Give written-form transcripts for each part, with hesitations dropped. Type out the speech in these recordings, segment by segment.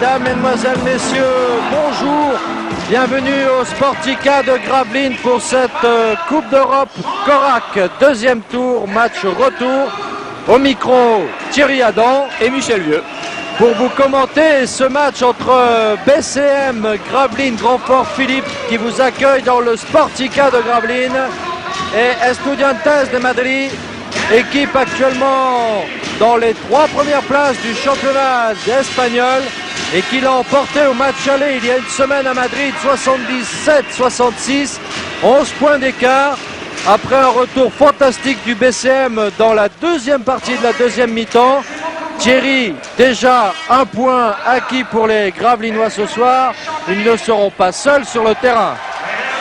Mesdames, Mesdemoiselles, Messieurs, bonjour. Bienvenue au Sportica de Gravelines pour cette Coupe d'Europe Corac. Deuxième tour, match retour. Au micro, Thierry Adam et Michel Vieux. Pour vous commenter ce match entre BCM Gravelines Grandfort Philippe qui vous accueille dans le Sportica de Gravelines et Estudiantes de Madrid, équipe actuellement dans les 3 premières places du championnat espagnol et qui l'a emporté au match aller il y a une semaine à Madrid, 77-66, 11 points d'écart. Après un retour fantastique du BCM dans la deuxième partie de la deuxième mi-temps. Thierry, déjà un point acquis pour les Gravelinois ce soir. Ils ne seront pas seuls sur le terrain.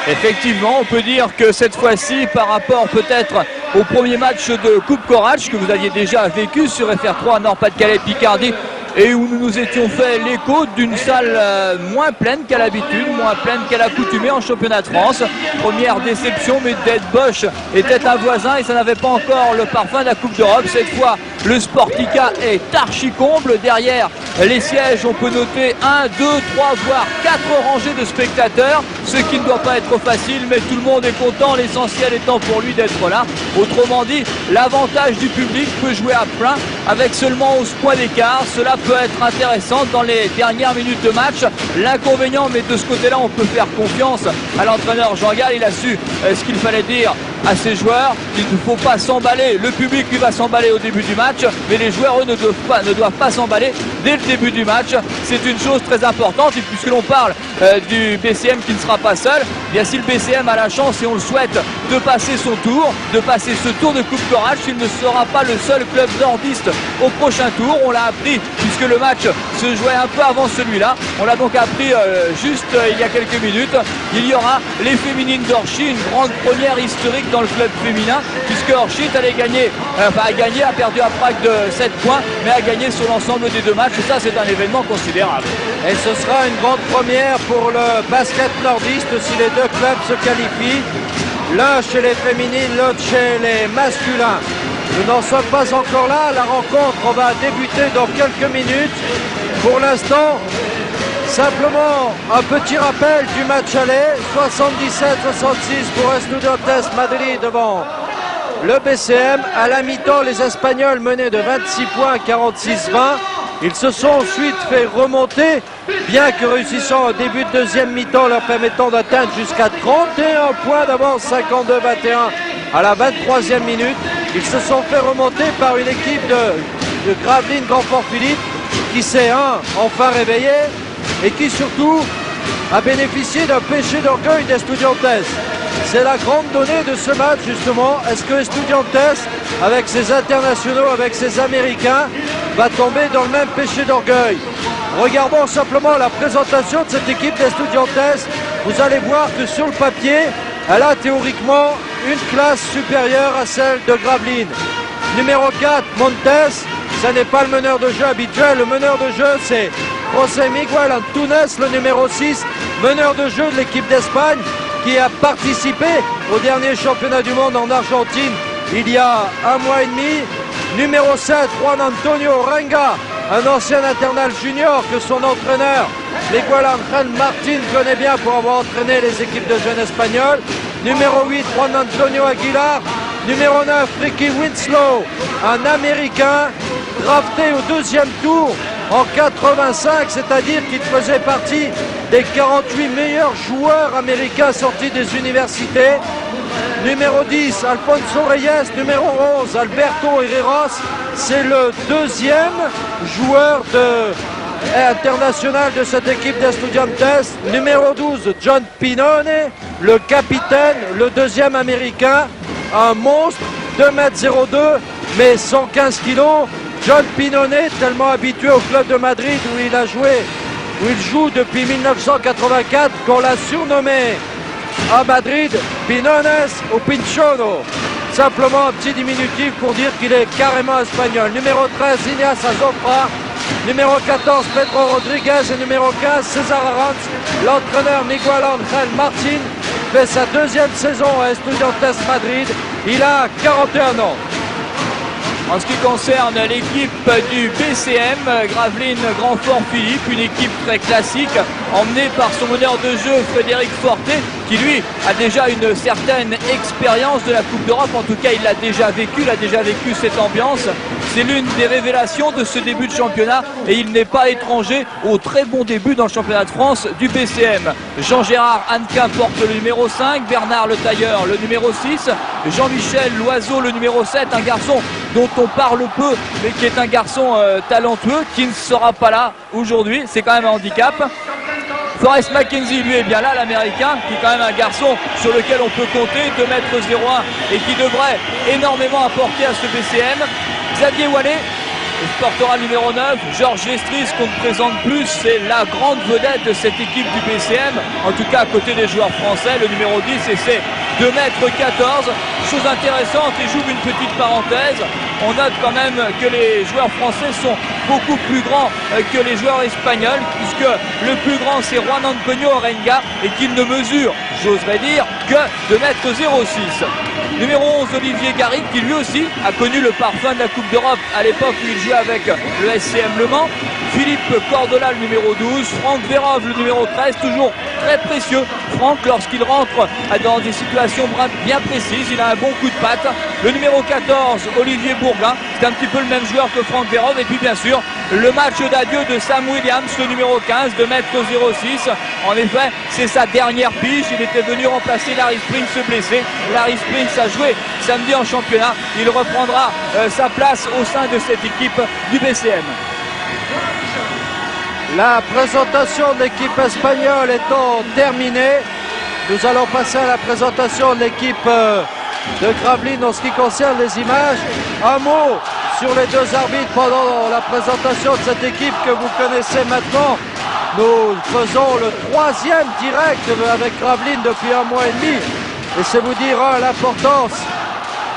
Effectivement, on peut dire que cette fois-ci, par rapport peut-être au premier match de Coupe Corac que vous aviez déjà vécu sur FR3 Nord-Pas-de-Calais-Picardie, et où nous nous étions fait l'écho d'une salle moins pleine qu'à l'habitude, moins pleine qu'à l'accoutumée en championnat de France. Première déception, mais Dead Bosch était un voisin et ça n'avait pas encore le parfum de la Coupe d'Europe. Cette fois, le Sportica est archi comble. Derrière les sièges, on peut noter 1, 2, 3, voire 4 rangées de spectateurs, ce qui ne doit pas être facile, mais tout le monde est content, l'essentiel étant pour lui d'être là. Autrement dit, l'avantage du public peut jouer à plein avec seulement 11 points d'écart. Cela peut être intéressant dans les dernières minutes de match. L'inconvénient, mais de ce côté-là, on peut faire confiance à l'entraîneur Jean Gall. Il a su ce qu'il fallait dire à ses joueurs. Il ne faut pas s'emballer. Le public, lui, va s'emballer au début du match, mais les joueurs, eux, ne doivent pas s'emballer dès le début du match. C'est une chose très importante, et puisque l'on parle du BCM qui ne sera pas seul, eh bien si le BCM a la chance, et on le souhaite, de passer son tour, de passer ce tour de Coupe Corac, il ne sera pas le seul club nordiste au prochain tour. On l'a appris puisque le match se jouait un peu avant celui-là. On l'a donc appris juste il y a quelques minutes. Il y aura les féminines d'Orchy, une grande première historique dans le club féminin, puisque Orchy a perdu à Prague de 7 points, mais a gagné sur l'ensemble des 2 matchs. Et ça, c'est un événement considérable. Et ce sera une grande première pour le basket nordiste si les 2 clubs se qualifient. L'un chez les féminines, l'autre chez les masculins. Nous n'en sommes pas encore là. La rencontre va débuter dans quelques minutes. Pour l'instant, simplement un petit rappel du match aller. 77-66 pour Estudiantes Madrid devant le BCM. À la mi-temps, les Espagnols menaient de 26 points, 46-20. Ils se sont ensuite fait remonter, bien que réussissant au début de deuxième mi-temps, leur permettant d'atteindre jusqu'à 31 points d'avance, 52-21 à la 23e minute. Ils se sont fait remonter par une équipe de Gravelines Grandfort Philippe qui s'est enfin réveillé et qui surtout a bénéficié d'un péché d'orgueil d'Estudiantes. C'est la grande donnée de ce match justement. Est-ce que Estudiantes, avec ses internationaux, avec ses Américains, va tomber dans le même péché d'orgueil? Regardons simplement la présentation de cette équipe d'Estudiantes. Vous allez voir que sur le papier, elle a théoriquement une classe supérieure à celle de Gravelines. Numéro 4, Montes, ce n'est pas le meneur de jeu habituel. Le meneur de jeu, c'est José Miguel Antunes, le numéro 6, meneur de jeu de l'équipe d'Espagne, qui a participé au dernier championnat du monde en Argentine il y a 1 mois et demi. Numéro 7, Juan Antonio Renga, un ancien international junior que son entraîneur Miguel Ángel Martín connaît bien pour avoir entraîné les équipes de jeunes espagnols. Numéro 8, Juan Antonio Aguilar. Numéro 9, Ricky Winslow, un Américain drafté au 2e tour en 85, c'est-à-dire qu'il faisait partie des 48 meilleurs joueurs américains sortis des universités. Numéro 10, Alfonso Reyes. Numéro 11, Alberto Herreros. C'est le 2e joueur international de cette équipe d'Estudiantes. Numéro 12, John Pinone, le capitaine, le 2e américain. Un monstre, 2,02 m, mais 115 kg. John Pinone, tellement habitué au club de Madrid où il joue depuis 1984, qu'on l'a surnommé à Madrid Pinones ou Pinchono. Simplement un petit diminutif pour dire qu'il est carrément espagnol. Numéro 13, Ineas Azofra. Numéro 14, Pedro Rodriguez. Et numéro 15, César Arantz. L'entraîneur Miguel Ángel Martín fait sa 2e saison à Estudiantes Madrid. Il a 41 ans. En ce qui concerne l'équipe du BCM, Gravelines Grand-Fort Philippe, une équipe très classique, emmenée par son meneur de jeu Frédéric Forté, qui lui a déjà une certaine expérience de la Coupe d'Europe. En tout cas, il l'a déjà vécu cette ambiance. C'est l'une des révélations de ce début de championnat et il n'est pas étranger au très bon début dans le championnat de France du BCM. Jean-Gérard Hannequin porte le numéro 5, Bernard Le Tailleur le numéro 6, Jean-Michel Loiseau le numéro 7, un garçon dont on parle peu mais qui est un garçon talentueux qui ne sera pas là aujourd'hui, c'est quand même un handicap. Forrest McKenzie, lui, est bien là, l'américain, qui est quand même un garçon sur lequel on peut compter, 2m01 et qui devrait énormément apporter à ce BCM. Xavier Wallet portera le numéro 9, Georges Vestris qu'on ne présente plus, c'est la grande vedette de cette équipe du BCM, en tout cas à côté des joueurs français, le numéro 10 et c'est 2m14. Chose intéressante, et j'ouvre une petite parenthèse, on note quand même que les joueurs français sont beaucoup plus grands que les joueurs espagnols, puisque le plus grand c'est Juan Antonio Orenga et qu'il ne mesure, j'oserais dire, que 2m06. Numéro 11, Olivier Garrigue, qui lui aussi a connu le parfum de la Coupe d'Europe à l'époque où il jouait avec le SCM Le Mans. Philippe Cordola, le numéro 12, Franck Vérove, le numéro 13, toujours très précieux. Franck, lorsqu'il rentre dans des situations bien précises, il a un bon coup de patte. Le numéro 14, Olivier Bourgain, c'est un petit peu le même joueur que Franck Vérove. Et puis bien sûr, le match d'adieu de Sam Williams, le numéro 15, 2m06. En effet, c'est sa dernière pige. Il était venu remplacer Larry Springs blessé. Larry Springs a joué samedi en championnat. Il reprendra sa place au sein de cette équipe du BCM. La présentation de l'équipe espagnole étant terminée, nous allons passer à la présentation de l'équipe de Gravelines en ce qui concerne les images. Un mot sur les deux arbitres pendant la présentation de cette équipe que vous connaissez maintenant. Nous faisons le 3e direct avec Gravelines depuis 1 mois et demi. Et c'est vous dire l'importance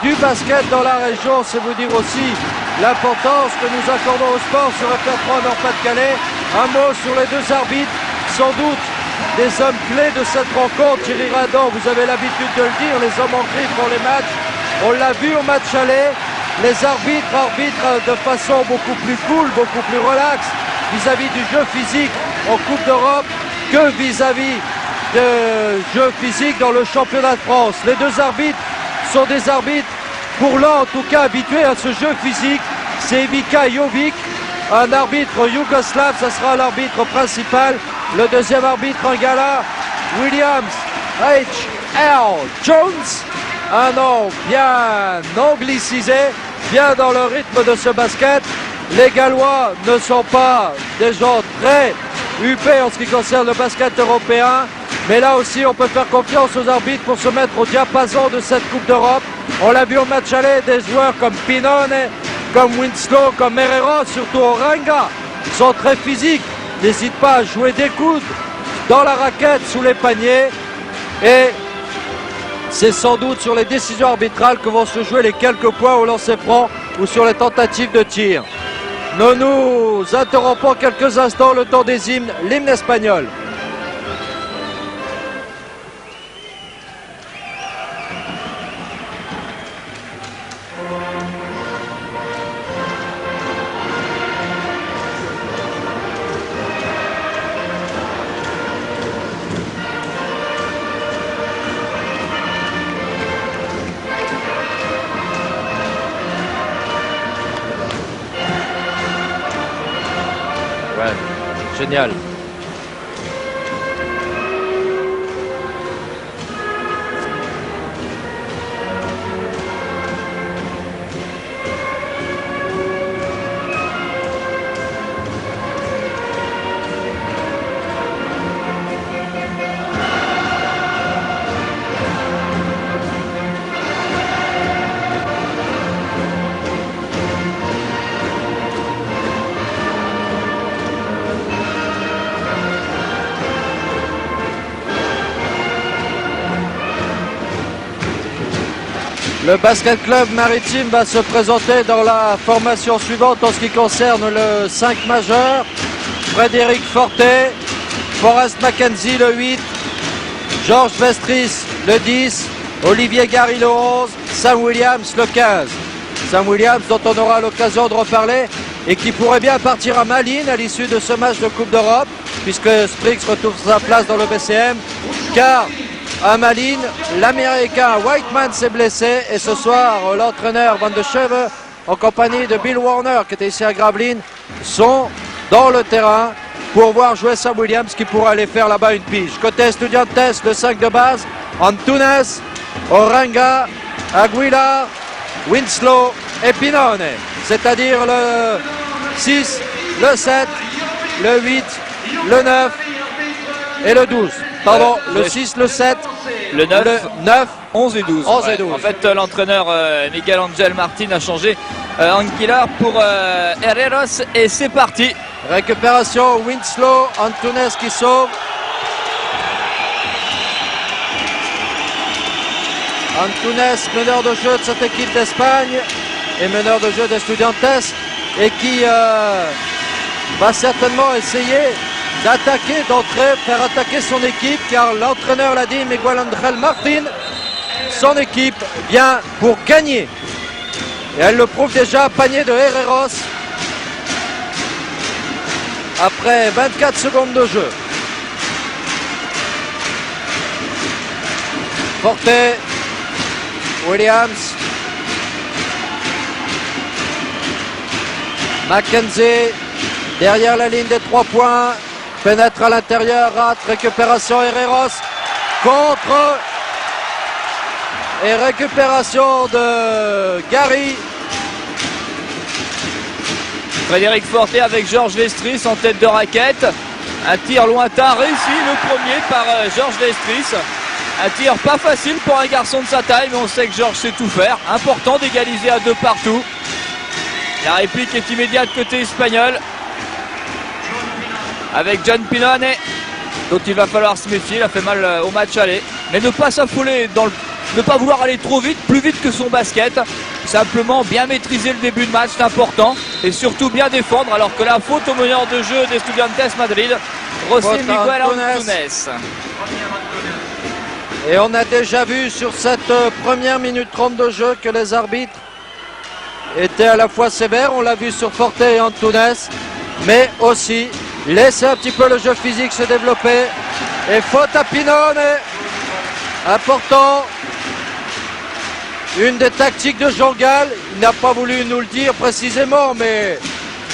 du basket dans la région, c'est vous dire aussi l'importance que nous accordons au sport sur FR3 Nord-Pas-de-Calais. Un mot sur les deux arbitres, sans doute des hommes clés de cette rencontre. Thierry Radon, vous avez l'habitude de le dire, les hommes en gris pour les matchs. On l'a vu au match aller, les arbitrent de façon beaucoup plus cool, beaucoup plus relaxe vis-à-vis du jeu physique en Coupe d'Europe que vis-à-vis de jeu physique dans le championnat de France. Les deux arbitres sont des arbitres, pour l'un en tout cas habitués à ce jeu physique. C'est Ivica Jovic, un arbitre yougoslave, ça sera l'arbitre principal. Le deuxième arbitre, un gala, Williams H.L. Jones, un nom bien anglicisé, bien dans le rythme de ce basket. Les Gallois ne sont pas des gens très huppés en ce qui concerne le basket européen, mais là aussi on peut faire confiance aux arbitres pour se mettre au diapason de cette Coupe d'Europe. On l'a vu au match aller, des joueurs comme Pinone, comme Winslow, comme Herrera, surtout Orenga, sont très physiques, n'hésitent pas à jouer des coudes dans la raquette, sous les paniers, et c'est sans doute sur les décisions arbitrales que vont se jouer les quelques points au lancer franc ou sur les tentatives de tir. Nous nous interrompons quelques instants le temps des hymnes, l'hymne espagnol. Génial. Le Basket Club Maritime va se présenter dans la formation suivante en ce qui concerne le 5 majeur. Frédéric Forté, Forrest McKenzie le 8, Georges Vestris le 10, Olivier Gary le 11, Sam Williams le 15. Sam Williams, dont on aura l'occasion de reparler et qui pourrait bien partir à Malines à l'issue de ce match de Coupe d'Europe, puisque Spriggs retrouve sa place dans le BCM, car à Malines, l'Américain Whiteman s'est blessé et ce soir, l'entraîneur Van de Cheve, en compagnie de Bill Warner, qui était ici à Gravelines, sont dans le terrain pour voir jouer Sam Williams qui pourra aller faire là-bas une pige. Côté Estudiantes, le 5 de base, Antunes, Oranga, Aguilar, Winslow et Pinone, c'est-à-dire le 6, le 7, le 8, le 9 et le 12. Pardon, le 6, le 7, le 9, le 9, 11 et 12. 11 et 12. En fait, l'entraîneur Miguel Angel Martin a changé Anguilar pour Herreros et c'est parti. Récupération, Winslow, Antunes qui sauve. Antunes, meneur de jeu de cette équipe d'Espagne et meneur de jeu d'Estudiantes et qui va certainement essayer d'attaquer, d'entrer, faire attaquer son équipe car l'entraîneur l'a dit, Miguel Angel Martin, son équipe vient pour gagner. Et elle le prouve déjà, panier de Herreros après 24 secondes de jeu. Forte, Williams, Mackenzie, derrière la ligne des 3 points, pénètre à l'intérieur, rate, récupération Herreros, contre, et récupération de Gary. Frédéric Forte avec Georges Vestris en tête de raquette. Un tir lointain réussi, le premier par Georges Vestris. Un tir pas facile pour un garçon de sa taille, mais on sait que Georges sait tout faire. Important d'égaliser à 2 partout. La réplique est immédiate côté espagnol. Avec John Pinone, dont il va falloir se méfier. Il a fait mal au match aller. Mais ne pas s'affoler, ne pas vouloir aller trop vite, plus vite que son basket. Simplement bien maîtriser le début de match, c'est important. Et surtout bien défendre, alors que la faute au meneur de jeu d'Estudiantes Madrid, José Miguel Antunes. Et on a déjà vu sur cette première minute 30 de jeu que les arbitres étaient à la fois sévères. On l'a vu sur Forte et Antunes, mais aussi laisser un petit peu le jeu physique se développer. Et faute à Pinone, important. Une des tactiques de Jean Gall, il n'a pas voulu nous le dire précisément, mais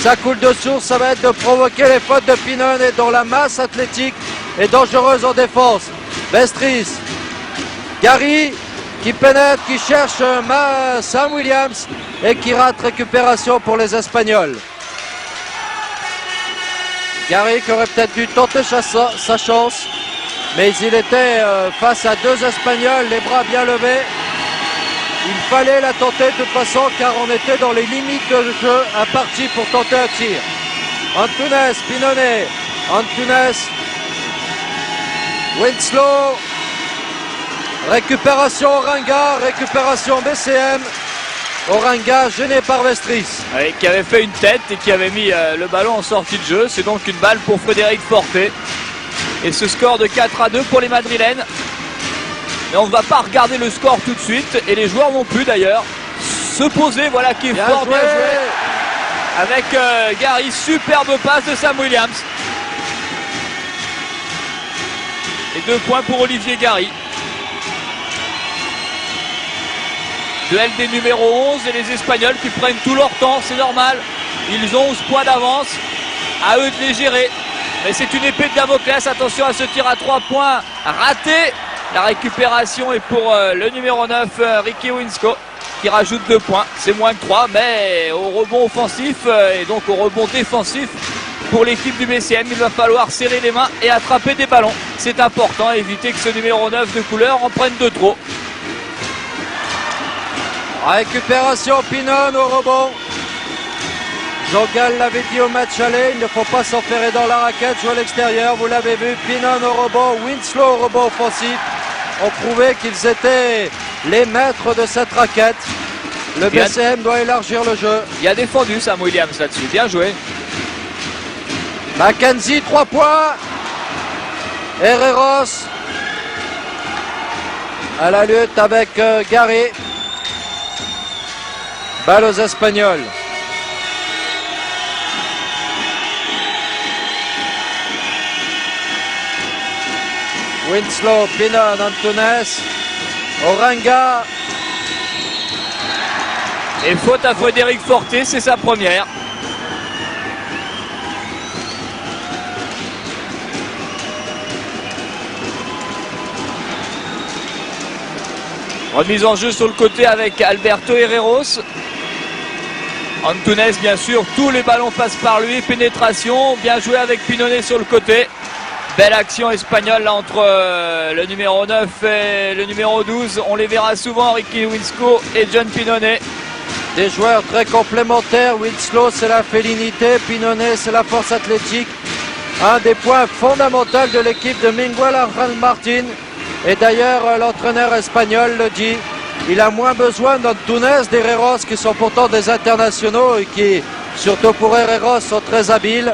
ça coule de source, ça va être de provoquer les fautes de Pinone dont la masse athlétique est dangereuse en défense. Vestris, Gary qui pénètre, qui cherche Sam Williams et qui rate récupération pour les Espagnols. Gary qui aurait peut-être dû tenter sa chance, mais il était face à 2 Espagnols, les bras bien levés. Il fallait la tenter de toute façon car on était dans les limites de jeu, un parti pour tenter un tir. Antunes, Pinone, Antunes, Winslow, récupération Oranga, récupération BCM. Oranga gêné par Vestris. Oui, qui avait fait une tête et qui avait mis le ballon en sortie de jeu. C'est donc une balle pour Frédéric Forte. Et ce score de 4-2 pour les Madrilènes. Mais on ne va pas regarder le score tout de suite, et les joueurs non plus d'ailleurs. Se poser, voilà qui est bien fort, joué. bien joué. Avec Gary, superbe passe de Sam Williams. Et 2 points pour Olivier Gary. Duel des numéros 11 et les Espagnols qui prennent tout leur temps, c'est normal. Ils ont 11 points d'avance, à eux de les gérer. Mais c'est une épée de Damoclès, attention à ce tir à 3 points raté. La récupération est pour le numéro 9, Ricky Winsco, qui rajoute 2 points. C'est moins que 3, mais au rebond offensif et donc au rebond défensif pour l'équipe du BCM, il va falloir serrer les mains et attraper des ballons. C'est important, éviter que ce numéro 9 de couleur en prenne de trop. Récupération Pinone au rebond. Jean Gall l'avait dit au match aller, il ne faut pas s'enferrer dans la raquette, jouer à l'extérieur, vous l'avez vu, Pinone au rebond, Winslow au rebond offensif, ont prouvé qu'ils étaient les maîtres de cette raquette. Le BCM doit élargir le jeu. Il a défendu Sam Williams là-dessus, bien joué. Mackenzie, 3 points. Herreros à la lutte avec Gary. Balle aux Espagnols. Winslow, Pinon, Antunes, Orenga. Et faute à Frédéric Forté, c'est sa première. Remise en jeu sur le côté avec Alberto Herreros. Antunes, bien sûr, tous les ballons passent par lui. Pénétration, bien joué avec Pinone sur le côté. Belle action espagnole là, entre le numéro 9 et le numéro 12. On les verra souvent, Ricky Winslow et John Pinone. Des joueurs très complémentaires. Winslow, c'est la félinité. Pinone, c'est la force athlétique. Un des points fondamentaux de l'équipe de Miguel Ángel Martín. Et d'ailleurs, l'entraîneur espagnol le dit, il a moins besoin d'Antunes, d'Herreros, qui sont pourtant des internationaux et qui, surtout pour Herreros, sont très habiles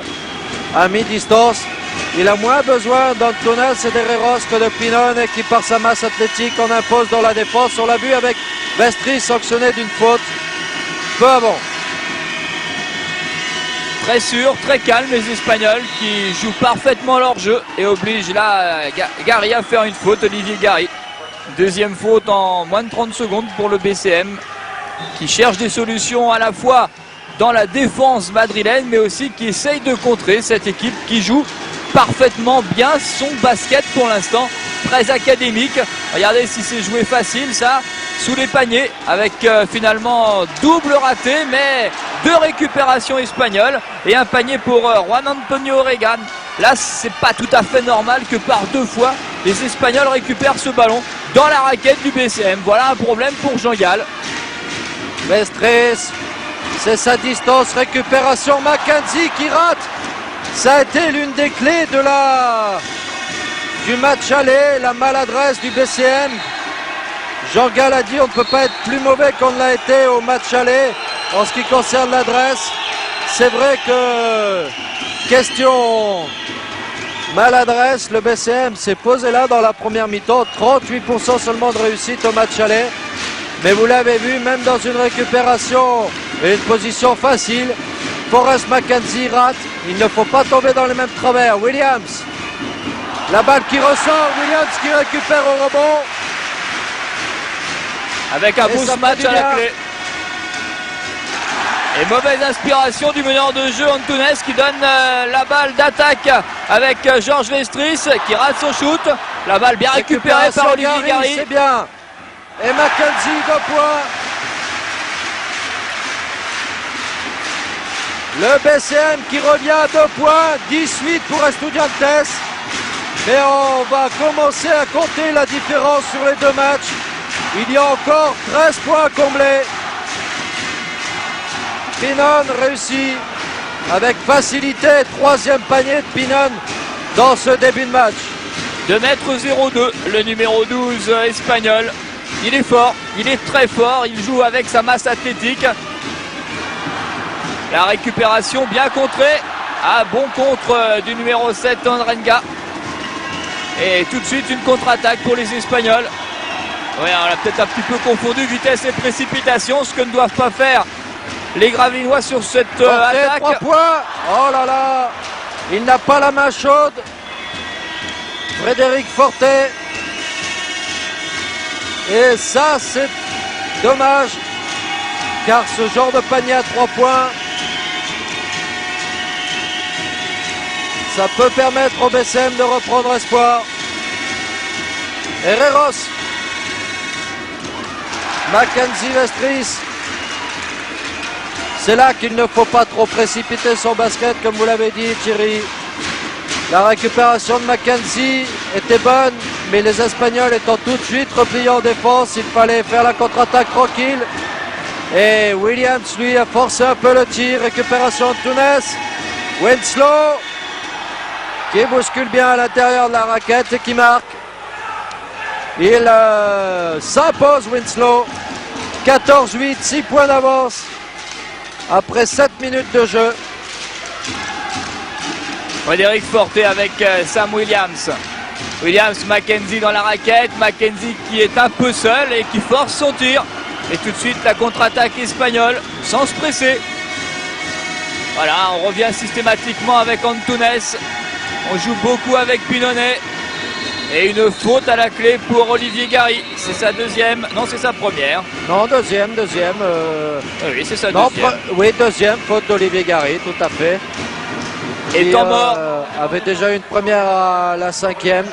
à mi-distance. Il a moins besoin d'Antunes et d'Herreros que de Pinone, qui par sa masse athlétique en impose dans la défense. On l'a vu avec Vestri sanctionné d'une faute peu avant. Très sûr, très calme les Espagnols qui jouent parfaitement leur jeu et obligent là Gary à faire une faute, Olivier Gary. Deuxième faute en moins de 30 secondes pour le BCM qui cherche des solutions à la fois dans la défense madrilène mais aussi qui essaye de contrer cette équipe qui joue parfaitement bien son basket pour l'instant, très académique. Regardez si c'est joué facile ça, sous les paniers avec finalement double raté mais deux récupérations espagnoles et un panier pour Juan Antonio Oregan. Là c'est pas tout à fait normal que par deux fois les Espagnols récupèrent ce ballon dans la raquette du BCM. Voilà un problème pour Jean-Gall. Mestres, c'est sa distance, récupération, Mackenzie qui rate. Ça a été l'une des clés du match aller, la maladresse du BCM. Jean-Gall a dit on ne peut pas être plus mauvais qu'on ne l'a été au match aller en ce qui concerne l'adresse. C'est vrai que question maladresse, le BCM s'est posé là dans la première mi-temps, 38% seulement de réussite au match aller. Mais vous l'avez vu, même dans une récupération et une position facile, Forrest Mackenzie rate. Il ne faut pas tomber dans les mêmes travers. Williams, la balle qui ressort, Williams qui récupère au rebond. Avec un beau match à la clé. Et mauvaise inspiration du meneur de jeu Antunes qui donne la balle d'attaque avec Georges Vestris qui rate son shoot. La balle bien récupérée par Olivier Gary. C'est bien. Et Mackenzie 2 points. Le BCM qui revient à 2 points. 18 pour Estudiantes. Mais on va commencer à compter la différence sur les deux matchs. Il y a encore 13 points comblés. Pinon réussit avec facilité. Troisième panier de Pinon dans ce début de match. 2,02 m, le numéro 12 espagnol. Il est fort, il est très fort, il joue avec sa masse athlétique. La récupération bien contrée. Ah, bon contre du numéro 7 Orenga. Et tout de suite une contre-attaque pour les Espagnols. Ouais, on a peut-être un petit peu confondu vitesse et précipitation, ce que ne doivent pas faire les Gravelinois sur cette attaque. 3 points. Oh là là, il n'a pas la main chaude. Frédéric Forté. Et ça, c'est dommage, car ce genre de panier à 3 points, ça peut permettre au BCM de reprendre espoir. Herreros, Mackenzie Vestris. C'est là qu'il ne faut pas trop précipiter son basket, comme vous l'avez dit, Thierry. La récupération de Mackenzie était bonne, mais les Espagnols étant tout de suite repliés en défense, il fallait faire la contre-attaque tranquille. Et Williams, lui, a forcé un peu le tir. Récupération de Tunes. Winslow, qui bouscule bien à l'intérieur de la raquette et qui marque. Il s'impose, Winslow. 14-8, 6 points d'avance après 7 minutes de jeu. Frédéric Forté avec Sam Williams. Williams, Mackenzie dans la raquette. Mackenzie qui est un peu seul et qui force son tir. Et tout de suite la contre-attaque espagnole sans se presser. Voilà, on revient systématiquement avec Antunes. On joue beaucoup avec Pinonnet. Et une faute à la clé pour Olivier Gary. C'est sa deuxième. Non, c'est sa première. Non, deuxième. Oui, c'est sa Non, deuxième. oui, deuxième, faute d'Olivier Gary, tout à fait. Et temps mort. Avait déjà une première à la 5e.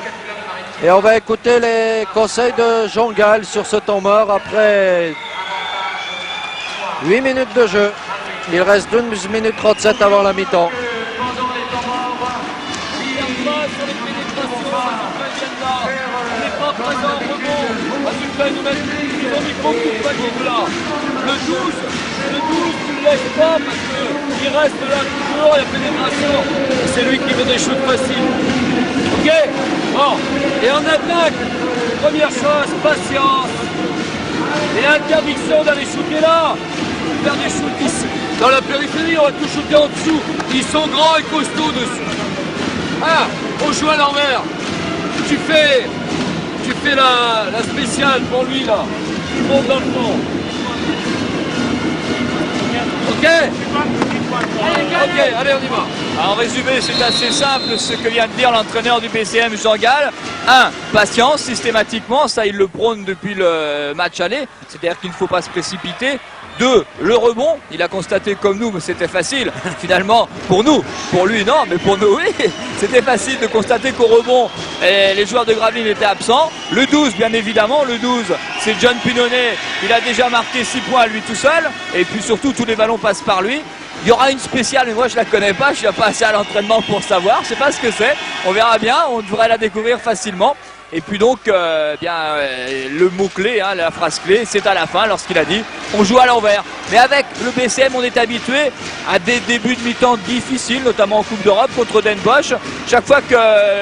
Et on va écouter les conseils de Jean Gall sur ce temps mort après 8 minutes de jeu. Il reste 12 minutes 37 avant la mi-temps. Le 12, tu ne lèves pas parce qu'il reste là toujours, il y a pénétration. C'est lui qui veut des shoots faciles. Ok. Bon. Et en attaque, première chose, patience. Et interdiction d'aller shooter là. Faire des shoots ici. Dans la périphérie, on va tout shooter en dessous. Ils sont grands et costauds dessus. Ah, on joue à l'envers. Tu fais la spéciale pour lui là. Tu montes dans le fond. Ok. Ok, allez, on y va. En résumé, c'est assez simple ce que vient de dire l'entraîneur du BCM, Jean Gall. 1. Patience, systématiquement, ça il le prône depuis le match aller, c'est-à-dire qu'il ne faut pas se précipiter. 2. Le rebond, il a constaté comme nous, mais c'était facile. Finalement, pour nous, pour lui non, mais pour nous oui, c'était facile de constater qu'au rebond, les joueurs de Gravelines étaient absents. Le 12, bien évidemment, le 12, c'est John Pinonnet, il a déjà marqué 6 points lui tout seul, et puis surtout tous les ballons passent par lui. Il y aura une spéciale, mais moi je la connais pas, je suis pas assez à l'entraînement pour savoir, je sais pas ce que c'est, on verra bien, on devrait la découvrir facilement. Et puis donc, le mot-clé, hein, la phrase clé, c'est à la fin lorsqu'il a dit « on joue à l'envers ». Mais avec le BCM, on est habitué à des débuts de mi-temps difficiles, notamment en Coupe d'Europe contre Den Bosch. Chaque fois que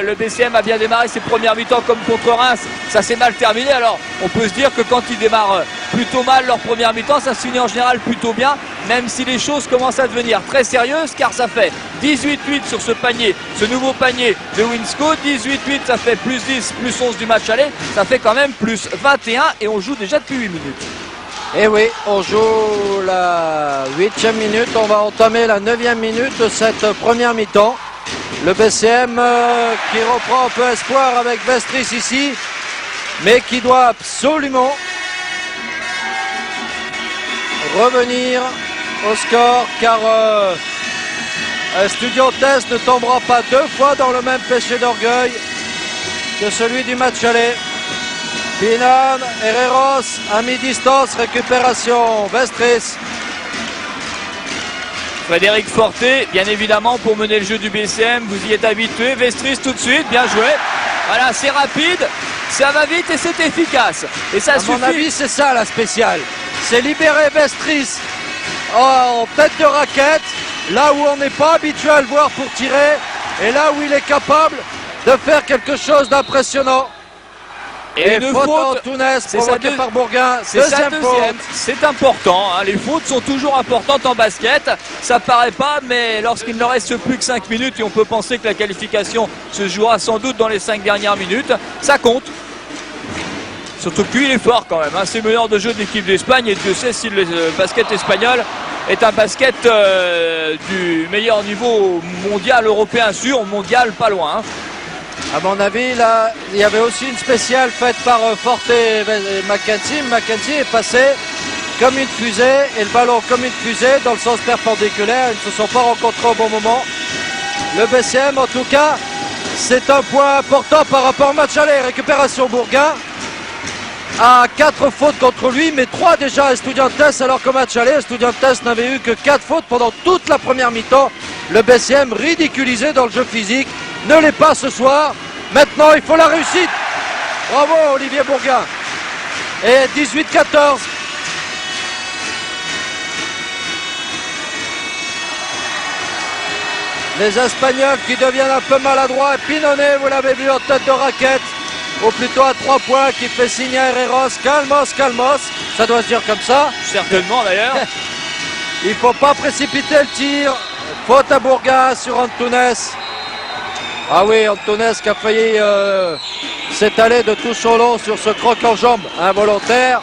le BCM a bien démarré ses premières mi-temps comme contre Reims, ça s'est mal terminé. Alors, on peut se dire que quand ils démarrent plutôt mal leur première mi-temps, ça se finit en général plutôt bien, même si les choses commencent à devenir très sérieuses, car ça fait 18-8 sur ce panier, ce nouveau panier de Winsco. 18-8, ça fait plus 10, plus 11 du match aller, ça fait quand même plus 21 et on joue déjà depuis 8 minutes. Et oui, on joue la 8e minute, on va entamer la 9e minute de cette première mi-temps. Le BCM qui reprend un peu espoir avec Vestris ici, mais qui doit absolument revenir au score, car Estudiantes ne tombera pas 2 fois dans le même péché d'orgueil que celui du match aller. Pinan, Herreros, à mi-distance, récupération, Vestris. Frédéric Forté, bien évidemment, pour mener le jeu du BCM, vous y êtes habitué. Vestris tout de suite, bien joué. Voilà, c'est rapide, ça va vite et c'est efficace. Et ça suffit. À mon avis, c'est ça la spéciale. C'est libérer Vestris en tête de raquette, là où on n'est pas habitué à le voir pour tirer, et là où il est capable de faire quelque chose d'impressionnant. Et une faute faute, Antunes provoquée par Bourgain. C'est sa deuxième deuxième. faute. C'est important, hein. Les fautes sont toujours importantes en basket. Ça paraît pas, mais lorsqu'il ne reste plus que 5 minutes et on peut penser que la qualification se jouera sans doute dans les 5 dernières minutes, ça compte. Surtout que lui, il est fort quand même, hein. C'est meneur de jeu de l'équipe d'Espagne et Dieu sait si le basket espagnol est un basket du meilleur niveau mondial, européen sûr, mondial pas loin, hein. À mon avis, là, il y avait aussi une spéciale faite par Forte et Mackenzie. Mackenzie est passé comme une fusée et le ballon comme une fusée dans le sens perpendiculaire. Ils ne se sont pas rencontrés au bon moment. Le BCM, en tout cas, c'est un point important par rapport au match aller. Récupération Bourgain à 4 fautes contre lui, mais 3 déjà à Estudiantes, alors qu'au match aller, Estudiantes n'avait eu que 4 fautes pendant toute la première mi-temps. Le BCM ridiculisé dans le jeu physique, ne l'est pas ce soir. Maintenant, il faut la réussite. Bravo Olivier Bourgain. Et 18-14. Les Espagnols qui deviennent un peu maladroits. Pinonnet, vous l'avez vu en tête de raquette, ou plutôt à 3 points, qui fait signe à Herreros. Calmos, calmos. Ça doit se dire comme ça. Certainement d'ailleurs. Il ne faut pas précipiter le tir. Faute à Bourgain sur Antunes. Ah oui, Antunes qui a failli s'étaler de tout son long sur ce croc en jambe involontaire.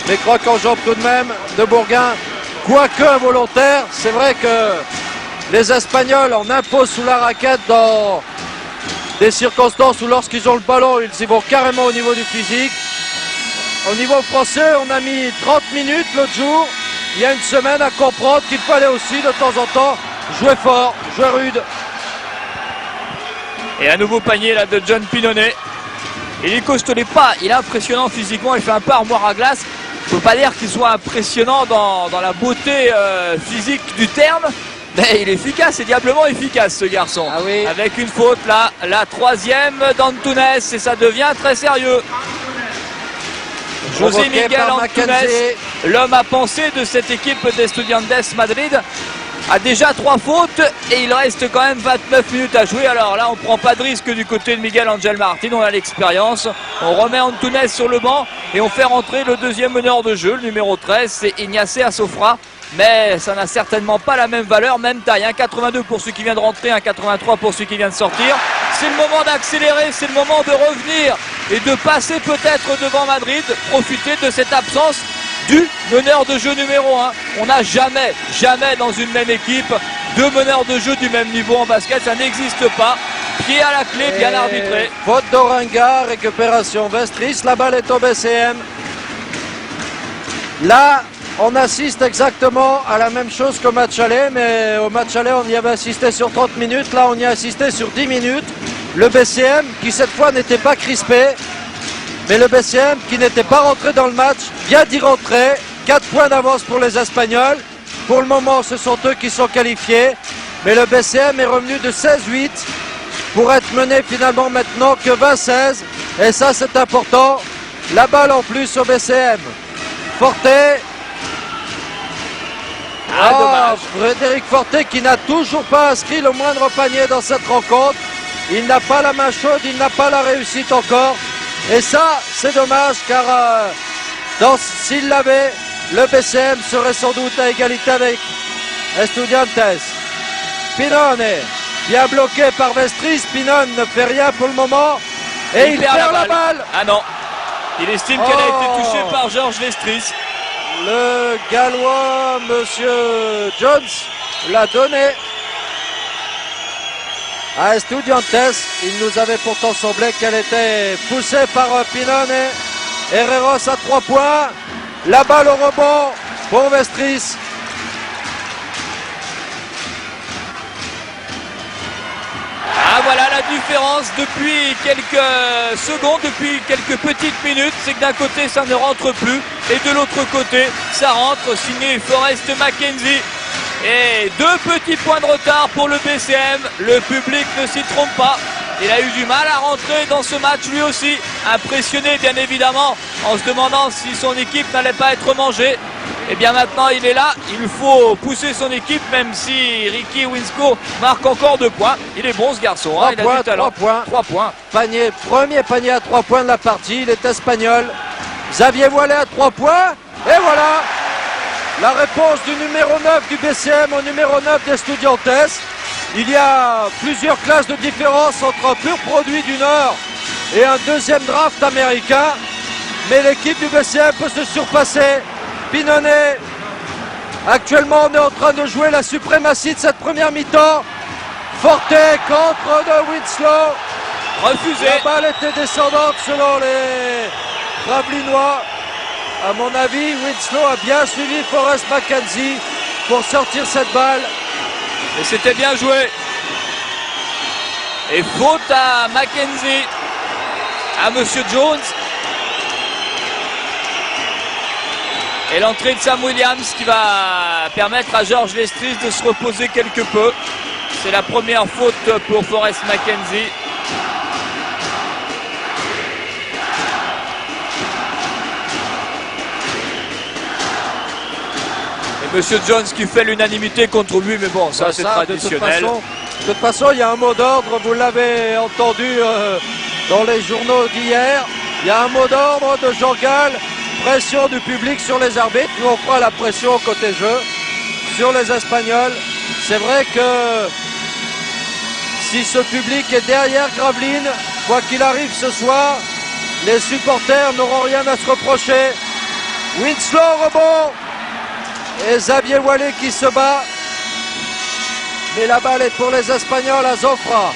mais croque en jambe tout de même de Bourgain, quoique involontaire. C'est vrai que les Espagnols en imposent sous la raquette dans des circonstances où lorsqu'ils ont le ballon, ils y vont carrément au niveau du physique. Au niveau français, on a mis 30 minutes l'autre jour, il y a une semaine, à comprendre qu'il fallait aussi de temps en temps jouer fort, jouer rude. Et un nouveau panier là de John Pinonnet. Et Nico Stolepa, il est impressionnant physiquement, il fait un pas armoire à glace. Il ne faut pas dire qu'il soit impressionnant dans la beauté physique du terme, mais il est efficace, et diablement efficace ce garçon. Ah oui. Avec une faute là, la troisième d'Antunes, et ça devient très sérieux. José Provoqué Miguel par Antunes, Mackenzie. l'homme à penser de cette équipe d'Estudiantes Madrid, a déjà 3 fautes et il reste quand même 29 minutes à jouer. Alors là, on ne prend pas de risque du côté de Miguel Angel Martin, on a l'expérience. On remet Antunes sur le banc et on fait rentrer le deuxième meneur de jeu, le numéro 13, c'est Ignace Asofra. Mais ça n'a certainement pas la même valeur, même taille. 1,82 pour celui qui vient de rentrer, 1,83 pour celui qui vient de sortir. C'est le moment d'accélérer, c'est le moment de revenir et de passer peut-être devant Madrid, profiter de cette absence du meneur de jeu numéro 1. On n'a jamais dans une même équipe 2 meneurs de jeu du même niveau en basket, ça n'existe pas. Pied à la clé, bien arbitré. Faute d'Oringa, récupération Vestris, la balle est au BCM. Là, on assiste exactement à la même chose qu'au match aller, mais au match aller, on y avait assisté sur 30 minutes. Là, on y a assisté sur 10 minutes. Le BCM, qui cette fois n'était pas crispé, mais le BCM qui n'était pas rentré dans le match, vient d'y rentrer. 4 points d'avance pour les Espagnols. Pour le moment, ce sont eux qui sont qualifiés. Mais le BCM est revenu de 16-8 pour être mené finalement maintenant que 20-16. Et ça, c'est important. La balle en plus au BCM. Forte. Dommage. Frédéric Forte qui n'a toujours pas inscrit le moindre panier dans cette rencontre. Il n'a pas la main chaude, il n'a pas la réussite encore. Et ça, c'est dommage car s'il l'avait, le BCM serait sans doute à égalité avec Estudiantes. Pinone, bien bloqué par Vestris. Pinone ne fait rien pour le moment. Et il perd la balle. Ah non, il estime qu'elle a été touchée par Georges Vestris. Le Gallois, Monsieur Jones, l'a donné à Estudiantes. Il nous avait pourtant semblé qu'elle était poussée par Pinone. Herreros à 3 points. La balle au rebond pour Vestris. Ah voilà la différence depuis quelques secondes, depuis quelques petites minutes, c'est que d'un côté ça ne rentre plus et de l'autre côté ça rentre, signé Forrest Mackenzie. Et 2 petits points de retard pour le BCM, le public ne s'y trompe pas. Il a eu du mal à rentrer dans ce match lui aussi, impressionné bien évidemment en se demandant si son équipe n'allait pas être mangée. Et bien maintenant il est là, il faut pousser son équipe même si Ricky Winsko marque encore 2 points. Il est bon ce garçon, hein, il a du talent. 3 points. Panier, premier panier à 3 points de la partie, il est espagnol. Xavier Voilet à 3 points. Et voilà la réponse du numéro 9 du BCM au numéro 9 d'Estudiantes. Il y a plusieurs classes de différence entre un pur produit du Nord et un deuxième draft américain. Mais l'équipe du BCM peut se surpasser. Pinone, actuellement on est en train de jouer la suprématie de cette première mi-temps. Forte contre de Winslow. Refusé. La balle était descendante selon les Gravelinois. À mon avis, Winslow a bien suivi Forrest Mackenzie pour sortir cette balle. Et c'était bien joué. Et faute à Mackenzie, à Monsieur Jones. Et l'entrée de Sam Williams qui va permettre à Georges Vestris de se reposer quelque peu. C'est la première faute pour Forrest Mackenzie. Et Monsieur Jones qui fait l'unanimité contre lui, mais bon, ça c'est traditionnel. De toute façon, il y a un mot d'ordre, vous l'avez entendu dans les journaux d'hier. Il y a un mot d'ordre de Jean Gall. Pression du public sur les arbitres. Nous, on fera la pression côté jeu sur les Espagnols. C'est vrai que si ce public est derrière Gravelines, quoi qu'il arrive ce soir, les supporters n'auront rien à se reprocher. Winslow au rebond. Et Xavier Wallet qui se bat. Mais la balle est pour les Espagnols à Zofra.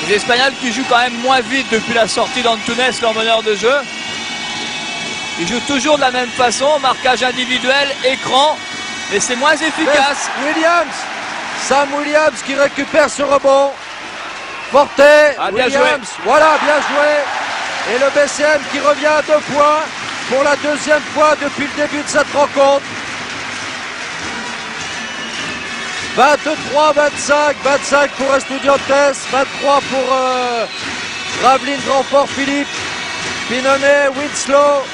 Les Espagnols qui jouent quand même moins vite depuis la sortie d'Antunes, leur meneur de jeu. Ils jouent toujours de la même façon, marquage individuel, écran, mais c'est moins efficace. Williams, Sam Williams qui récupère ce rebond. Forte, bien Williams, joué. voilà, bien joué. Et le BCM qui revient à 2 points pour la deuxième fois depuis le début de cette rencontre. 23-25, 25 pour Estudiantes, 23 pour Gravelines, Grandfort, Philippe, Pinonnet, Winslow.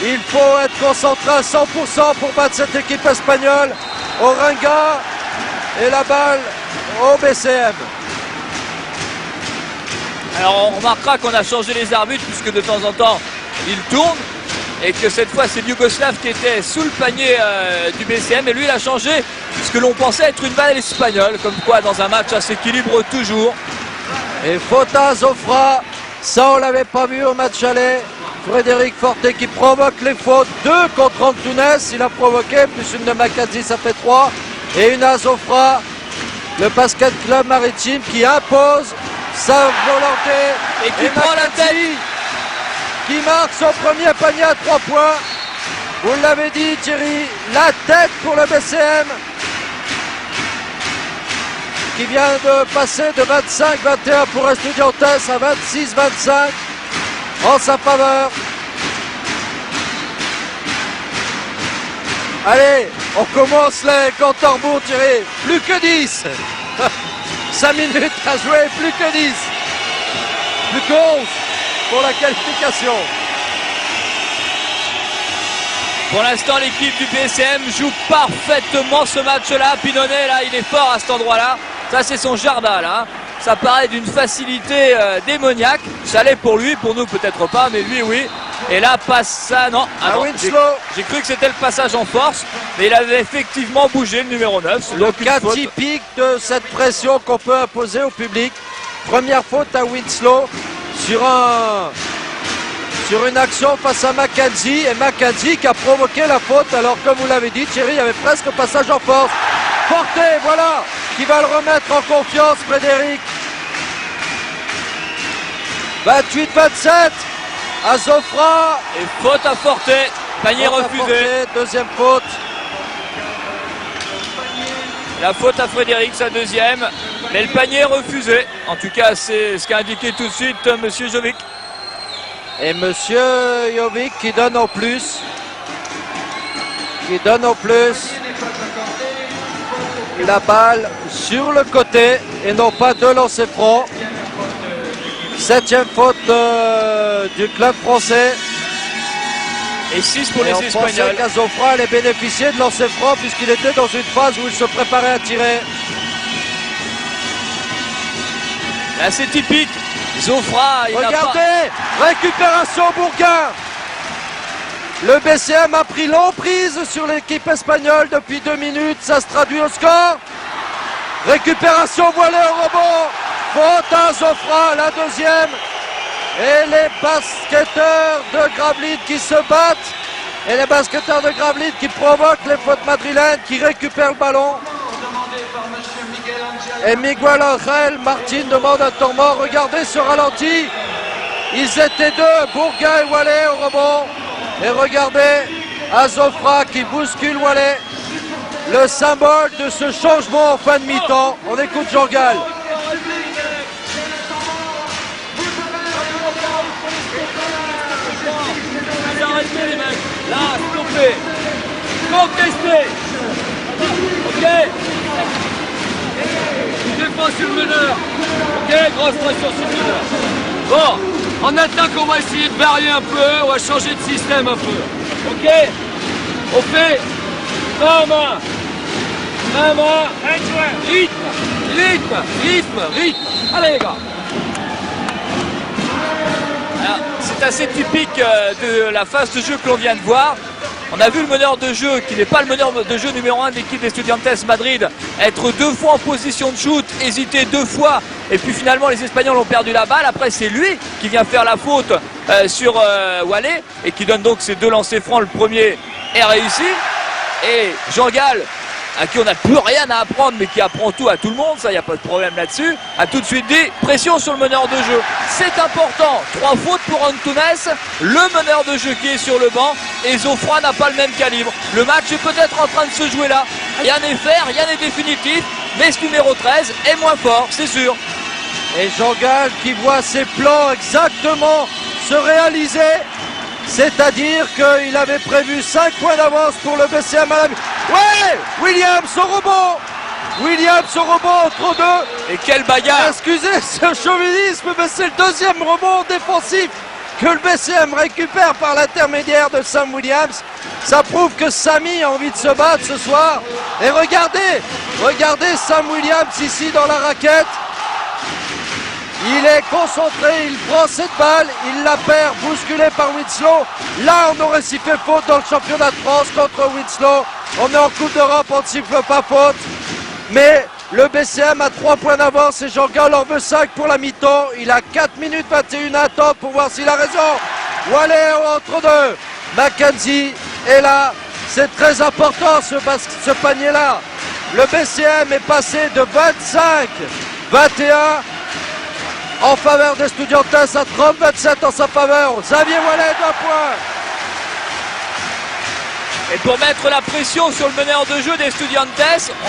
Il faut être concentré à 100% pour battre cette équipe espagnole. Orenga et la balle au BCM. Alors on remarquera qu'on a changé les arbitres puisque de temps en temps ils tournent et que cette fois c'est Yougoslav qui était sous le panier du BCM et lui il a changé puisque l'on pensait être une balle espagnole, comme quoi dans un match ça s'équilibre toujours. Et faute à Zofra, ça on l'avait pas vu au match aller. Frédéric Forte qui provoque les fautes, 2 contre Antunes, il a provoqué, plus une de Mackenzie, ça fait 3. Et une à Zofra, le basket club maritime qui impose sa volonté. Et qui prend la tête. Qui marque son premier panier à 3 points. Vous l'avez dit Thierry, la tête pour le BCM. Qui vient de passer de 25-21 pour Estudiantes à 26-25 en sa faveur. Allez, on commence les comptes à rebours, Thierry. Plus que 10. 5 minutes à jouer, plus que 10. Plus que 11 pour la qualification. Pour l'instant, l'équipe du BCM joue parfaitement ce match-là. Pinonnet, là, il est fort à cet endroit-là. Ça, c'est son jardin, là. Ça paraît d'une facilité démoniaque. Ça l'est pour lui, pour nous peut-être pas, mais lui, oui. Et là, passe ça, non. Ah non, Winslow. j'ai cru que c'était le passage en force, mais il avait effectivement bougé, le numéro 9. Le Donc, une cas faute. typique de cette pression qu'on peut imposer au public. Première faute à Winslow sur une action face à Mackenzie. Et Mackenzie qui a provoqué la faute. Alors, comme vous l'avez dit, Thierry, il y avait presque passage en force. Forte, voilà, qui va le remettre en confiance, Frédéric. 28-27 à Zofra. Et faute à Forte, panier Faute à refusé. Forte, deuxième faute. La faute à Frédéric, sa deuxième, mais le panier est refusé. En tout cas, c'est ce qu'a indiqué tout de suite Monsieur Jovic. Et Monsieur Jovic qui donne en plus. Qui donne en plus la balle sur le côté et non pas de lancer franc. 7e faute du club français. Et 6 pour Et les on Espagnols. pensait qu'Azofra allait bénéficier de lancer franc puisqu'il était dans une phase où il se préparait à tirer. Là, c'est typique. Zofra, il n'a pas... Regardez, récupération Bourgain. Le BCM a pris l'emprise sur l'équipe espagnole depuis 2 minutes. Ça se traduit au score. Récupération voilée au rebond. Faute à Zofra, la deuxième. Et les basketteurs de Gravelines qui se battent. Et les basketteurs de Gravelines qui provoquent les fautes madrilènes, qui récupèrent le ballon. Et Miguel Angel Martin demande un temps mort. Regardez ce ralenti. Ils étaient 2, Bourgain et Wallet au rebond. Et regardez Azofra qui bouscule Wallet. Le symbole de ce changement en fin de mi-temps. On écoute Jean Gall. Arrêtez les mecs. Là, stoppez. Contestez. Ok. Défense sur le meneur. Ok, grosse pression sur le meneur. Bon, en attaque, on va essayer de varier un peu. On va changer de système un peu. Ok. On fait main à main. Main à main. Rythme. Allez les gars. Alors, c'est assez typique de la phase de jeu que l'on vient de voir. On a vu le meneur de jeu, qui n'est pas le meneur de jeu numéro 1 de l'équipe d'Estudiantes Madrid, être 2 fois en position de shoot, hésiter 2 fois, et puis finalement les Espagnols ont perdu la balle. Après c'est lui qui vient faire la faute sur Wallet, et qui donne donc ses 2 lancers francs. Le premier est réussi, et Jean Gall, à qui on n'a plus rien à apprendre, mais qui apprend tout à tout le monde, ça, il n'y a pas de problème là-dessus, a tout de suite dit pression sur le meneur de jeu. C'est important, 3 fautes pour Antunes, le meneur de jeu qui est sur le banc, et Zofra n'a pas le même calibre. Le match est peut-être en train de se jouer là, rien n'est fait, rien n'est définitif, mais ce numéro 13 est moins fort, c'est sûr. Et Jean Gall qui voit ses plans exactement se réaliser. C'est-à-dire qu'il avait prévu 5 points d'avance pour le BCM à la... Ouais, Williams au rebond. Williams au rebond entre deux. Et quelle bagarre. Excusez ce chauvinisme, mais c'est le deuxième rebond défensif que le BCM récupère par l'intermédiaire de Sam Williams. Ça prouve que Samy a envie de se battre ce soir. Et regardez Sam Williams ici dans la raquette. Il est concentré, il prend cette balle, il la perd, bousculé par Winslow. Là, on aurait sifflé faute dans le championnat de France contre Winslow. On est en Coupe d'Europe, on ne siffle pas faute. Mais le BCM a 3 points d'avance et Jean Gall en veut 5 pour la mi-temps. Il a 4 minutes 21 à attendre pour voir s'il a raison. Wallet entre deux. Mackenzie est là. C'est très important ce panier-là. Le BCM est passé de 25-21 en faveur d'Estudiantes à 30-27 en sa faveur. Xavier Wallet, 2 points. Et pour mettre la pression sur le meneur de jeu d'Estudiantes,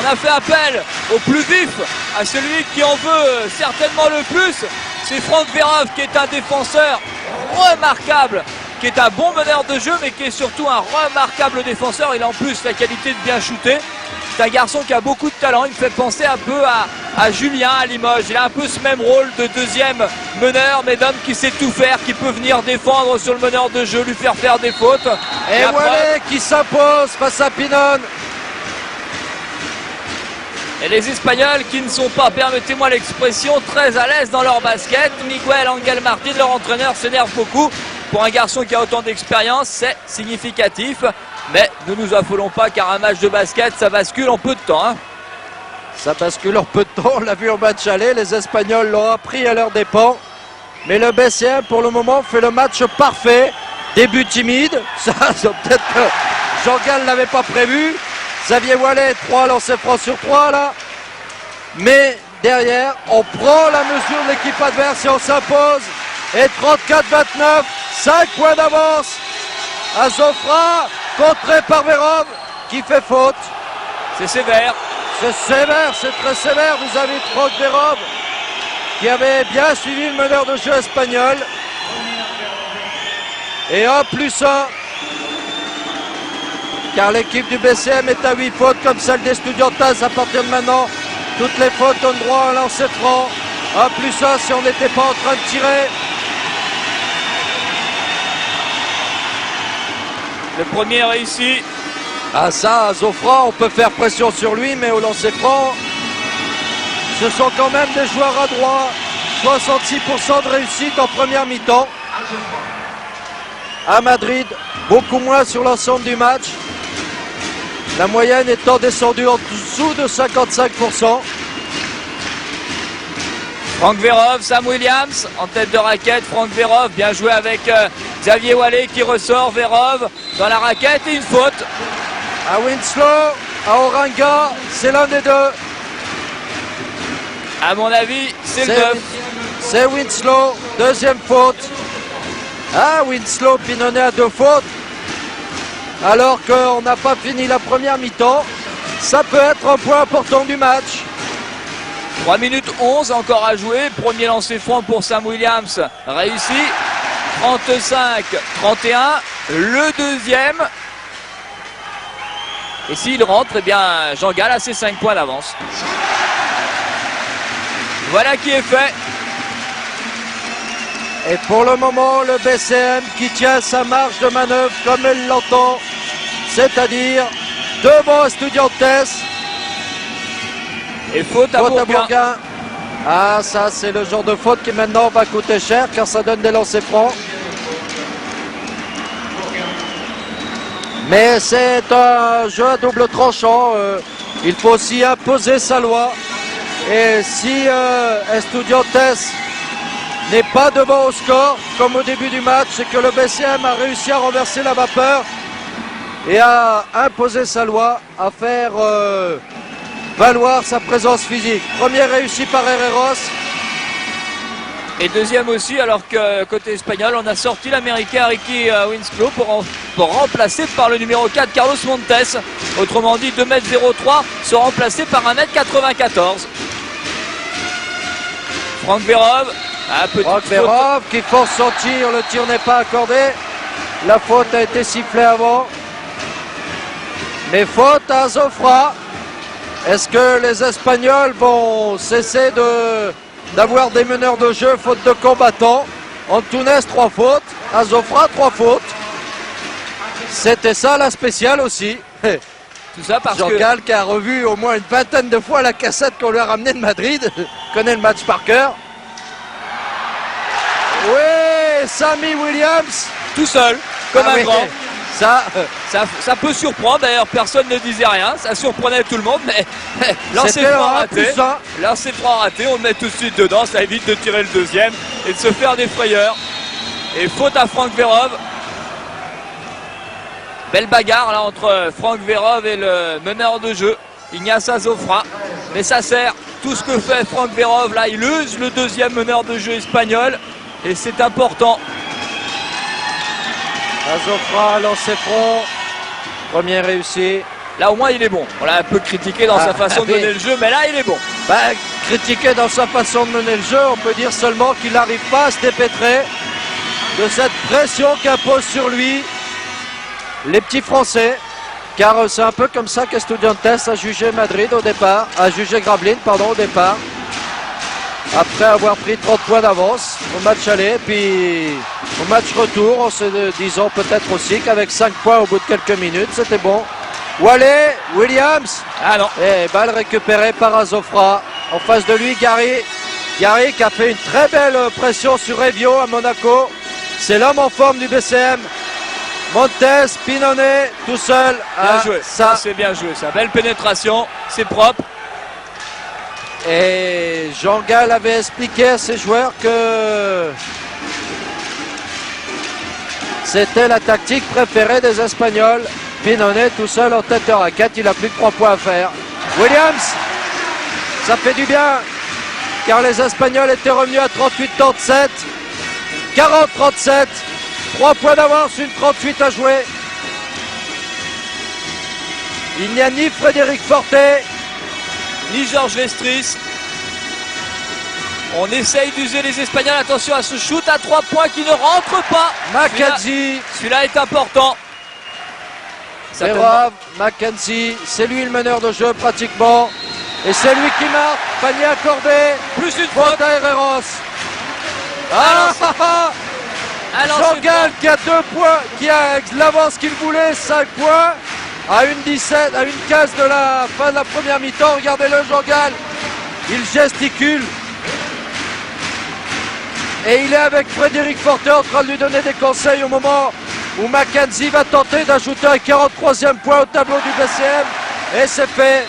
on a fait appel au plus vif, à celui qui en veut certainement le plus. C'est Franck Verhoeven qui est un défenseur remarquable, qui est un bon meneur de jeu, mais qui est surtout un remarquable défenseur. Il a en plus la qualité de bien shooter. C'est un garçon qui a beaucoup de talent, il me fait penser un peu à Julien à Limoges. Il a un peu ce même rôle de deuxième meneur, mais d'homme qui sait tout faire, qui peut venir défendre sur le meneur de jeu, lui faire des fautes. Et Wallet qui s'impose face à Pinon. Et les Espagnols qui ne sont pas, permettez-moi l'expression, très à l'aise dans leur basket. Miguel Angel Martin, leur entraîneur, s'énerve beaucoup. Pour un garçon qui a autant d'expérience, c'est significatif. Mais ne nous affolons pas car un match de basket, ça bascule en peu de temps. Hein. Ça bascule en peu de temps, on l'a vu au match aller. Les Espagnols l'ont appris à leurs dépens. Mais le BCM, pour le moment, fait le match parfait. Début timide. Ça peut-être que Jean Gall ne l'avait pas prévu. Xavier Wallet, 3 lancers francs sur 3 là. Mais derrière, on prend la mesure de l'équipe adverse et on s'impose. Et 34-29, 5 points d'avance à Zofra, contré par Verhoeven qui fait faute. C'est sévère. C'est sévère, c'est très sévère. Vous avez Franck Verhoeven qui avait bien suivi le meneur de jeu espagnol. Et 1+1. Car l'équipe du BCM est à 8 fautes comme celle d'Estudiantes. À partir de maintenant, toutes les fautes donnent droit à un lancer franc. 1+1 si on n'était pas en train de tirer. Le premier est réussi. Ah ça, à Zofra, on peut faire pression sur lui, mais au lancer franc, ce sont quand même des joueurs à droit. 66% de réussite en première mi-temps. À Madrid, beaucoup moins sur l'ensemble du match. La moyenne étant descendue en dessous de 55%. Franck Verhoeven, Sam Williams en tête de raquette. Franck Verhoeven, bien joué avec Xavier Wallet qui ressort. Verhoeven dans la raquette et une faute. À Winslow, à Oranga, c'est l'un des deux. À mon avis, c'est le 9. C'est Winslow, deuxième faute. Ah, Winslow pinonné à 2 fautes. Alors qu'on n'a pas fini la première mi-temps. Ça peut être un point important du match. 3 minutes 11 encore à jouer. Premier lancer franc pour Sam Williams. Réussi. 35-31. Le deuxième. Et s'il rentre, eh bien, Jean Gall a ses 5 points d'avance. Voilà qui est fait. Et pour le moment, le BCM qui tient sa marge de manœuvre comme elle l'entend. C'est-à-dire devant Estudiantes. Et faute à Bourgain. Ah, ça, c'est le genre de faute qui maintenant va coûter cher car ça donne des lancers francs. Mais c'est un jeu à double tranchant. Il faut aussi imposer sa loi. Et si Estudiantes n'est pas devant au score, comme au début du match, c'est que le BCM a réussi à renverser la vapeur et à imposer sa loi, à faire valoir sa présence physique. Première réussie par Herreros. Et deuxième aussi, alors que côté espagnol, on a sorti l'américain Ricky Winslow pour remplacer par le numéro 4 Carlos Montes. Autrement dit, 2m03 sont remplacés par 1m94. Franck Verov. Franck Verov qui force son tir, le tir n'est pas accordé. La faute a été sifflée avant. Mais faute à Zofra. Est-ce que les Espagnols vont cesser d'avoir des meneurs de jeu faute de combattants? Antunes 3 fautes, Azofra 3 fautes. C'était ça la spéciale aussi. Tout ça parce Jean-Gal qui a revu au moins une vingtaine de fois la cassette qu'on lui a ramenée de Madrid. Connaît le match par cœur. Oui, Sammy Williams. tout seul, comme un oui. grand. Ça, peut surprendre, d'ailleurs personne ne disait rien, ça surprenait tout le monde, mais lancer franc raté, lancer franc raté, on le met tout de suite dedans, ça évite de tirer le deuxième et de se faire des frayeurs. Et faute à Franck Verov. Belle bagarre là entre Franck Verov et le meneur de jeu, Ignace Zofra. Mais ça sert, tout ce que fait Franck Verov là, il use le deuxième meneur de jeu espagnol et c'est important. Azofra, lancer franc, première réussi. Là au moins il est bon. On l'a un peu critiqué dans sa façon de mener le jeu, mais là il est bon. Critiqué dans sa façon de mener le jeu, on peut dire seulement qu'il n'arrive pas à se dépêtrer de cette pression qu'impose sur lui les petits Français. Car c'est un peu comme ça qu'Estudiantes a jugé Madrid au départ, a jugé Gravelines au départ. Après avoir pris 30 points d'avance au match aller, puis au match retour, en se disant peut-être aussi qu'avec 5 points au bout de quelques minutes, c'était bon. Wallé, Williams. Ah non. Et balle récupérée par Azofra. En face de lui, Gary. Gary qui a fait une très belle pression sur Evio à Monaco. C'est l'homme en forme du BCM. Montes, Pinone, tout seul. Bien joué, ça c'est bien joué, ça. Belle pénétration, c'est propre. Et Jean-Gal avait expliqué à ses joueurs que c'était la tactique préférée des Espagnols. Pinone tout seul en tête de raquette, il a plus que 3 points à faire. Williams, ça fait du bien, car les Espagnols étaient revenus à 38-37, 40-37, 3 points d'avance, une 38 à jouer. Il n'y a ni Frédéric Forté, ni Georges Vestris. On essaye d'user les Espagnols. Attention à ce shoot à 3 points qui ne rentre pas. Mackenzie. Celui-là est important. Verov, Mackenzie, c'est lui le meneur de jeu pratiquement. Et c'est lui qui marque. Panier accordé. Plus une faute à Herreros. Jean-Gal qui a 2 points, qui a l'avance qu'il voulait, 5 points. À une 17, à une 15 de la fin de la première mi-temps. Regardez-le, Jean-Gal. Il gesticule. Et il est avec Frédéric Forté en train de lui donner des conseils au moment où Mackenzie va tenter d'ajouter un 43e point au tableau du BCM. Et c'est fait.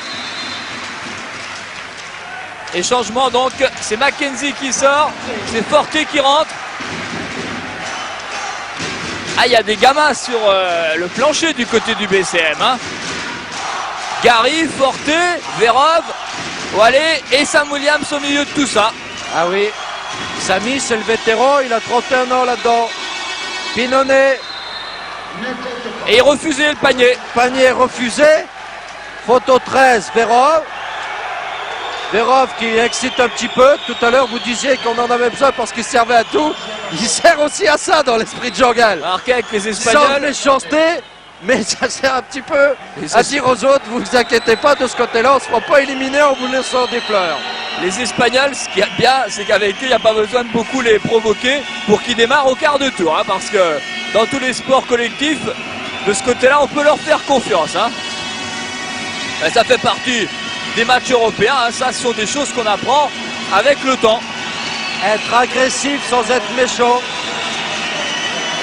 Et changement donc, c'est Mackenzie qui sort, c'est Forté qui rentre. Ah, il y a des gamins sur le plancher du côté du BCM. Hein. Gary, Forté, Verov, Wallé et Sam Williams au milieu de tout ça. Ah oui, Samy c'est le vétéran, il a 31 ans là-dedans. Pinone. Et il refusait le panier. Panier refusé. Photo 13, Verov. Verov qui excite un petit peu. Tout à l'heure, vous disiez qu'on en avait besoin parce qu'il servait à tout. Il sert aussi à ça dans l'esprit de Jean-Gal. Marqué avec les Espagnols. Sans méchanceté, mais ça sert un petit peu à dire aux autres, vous vous inquiétez pas, de ce côté-là, on ne se fera pas éliminer en vous laissant des fleurs. Les Espagnols, ce qui est bien, c'est qu'avec eux, il n'y a pas besoin de beaucoup les provoquer pour qu'ils démarrent au quart de tour. Hein, parce que dans tous les sports collectifs, de ce côté-là, on peut leur faire confiance. Hein. Et ça fait partie des matchs européens. Hein, ça, ce sont des choses qu'on apprend avec le temps. Être agressif sans être méchant.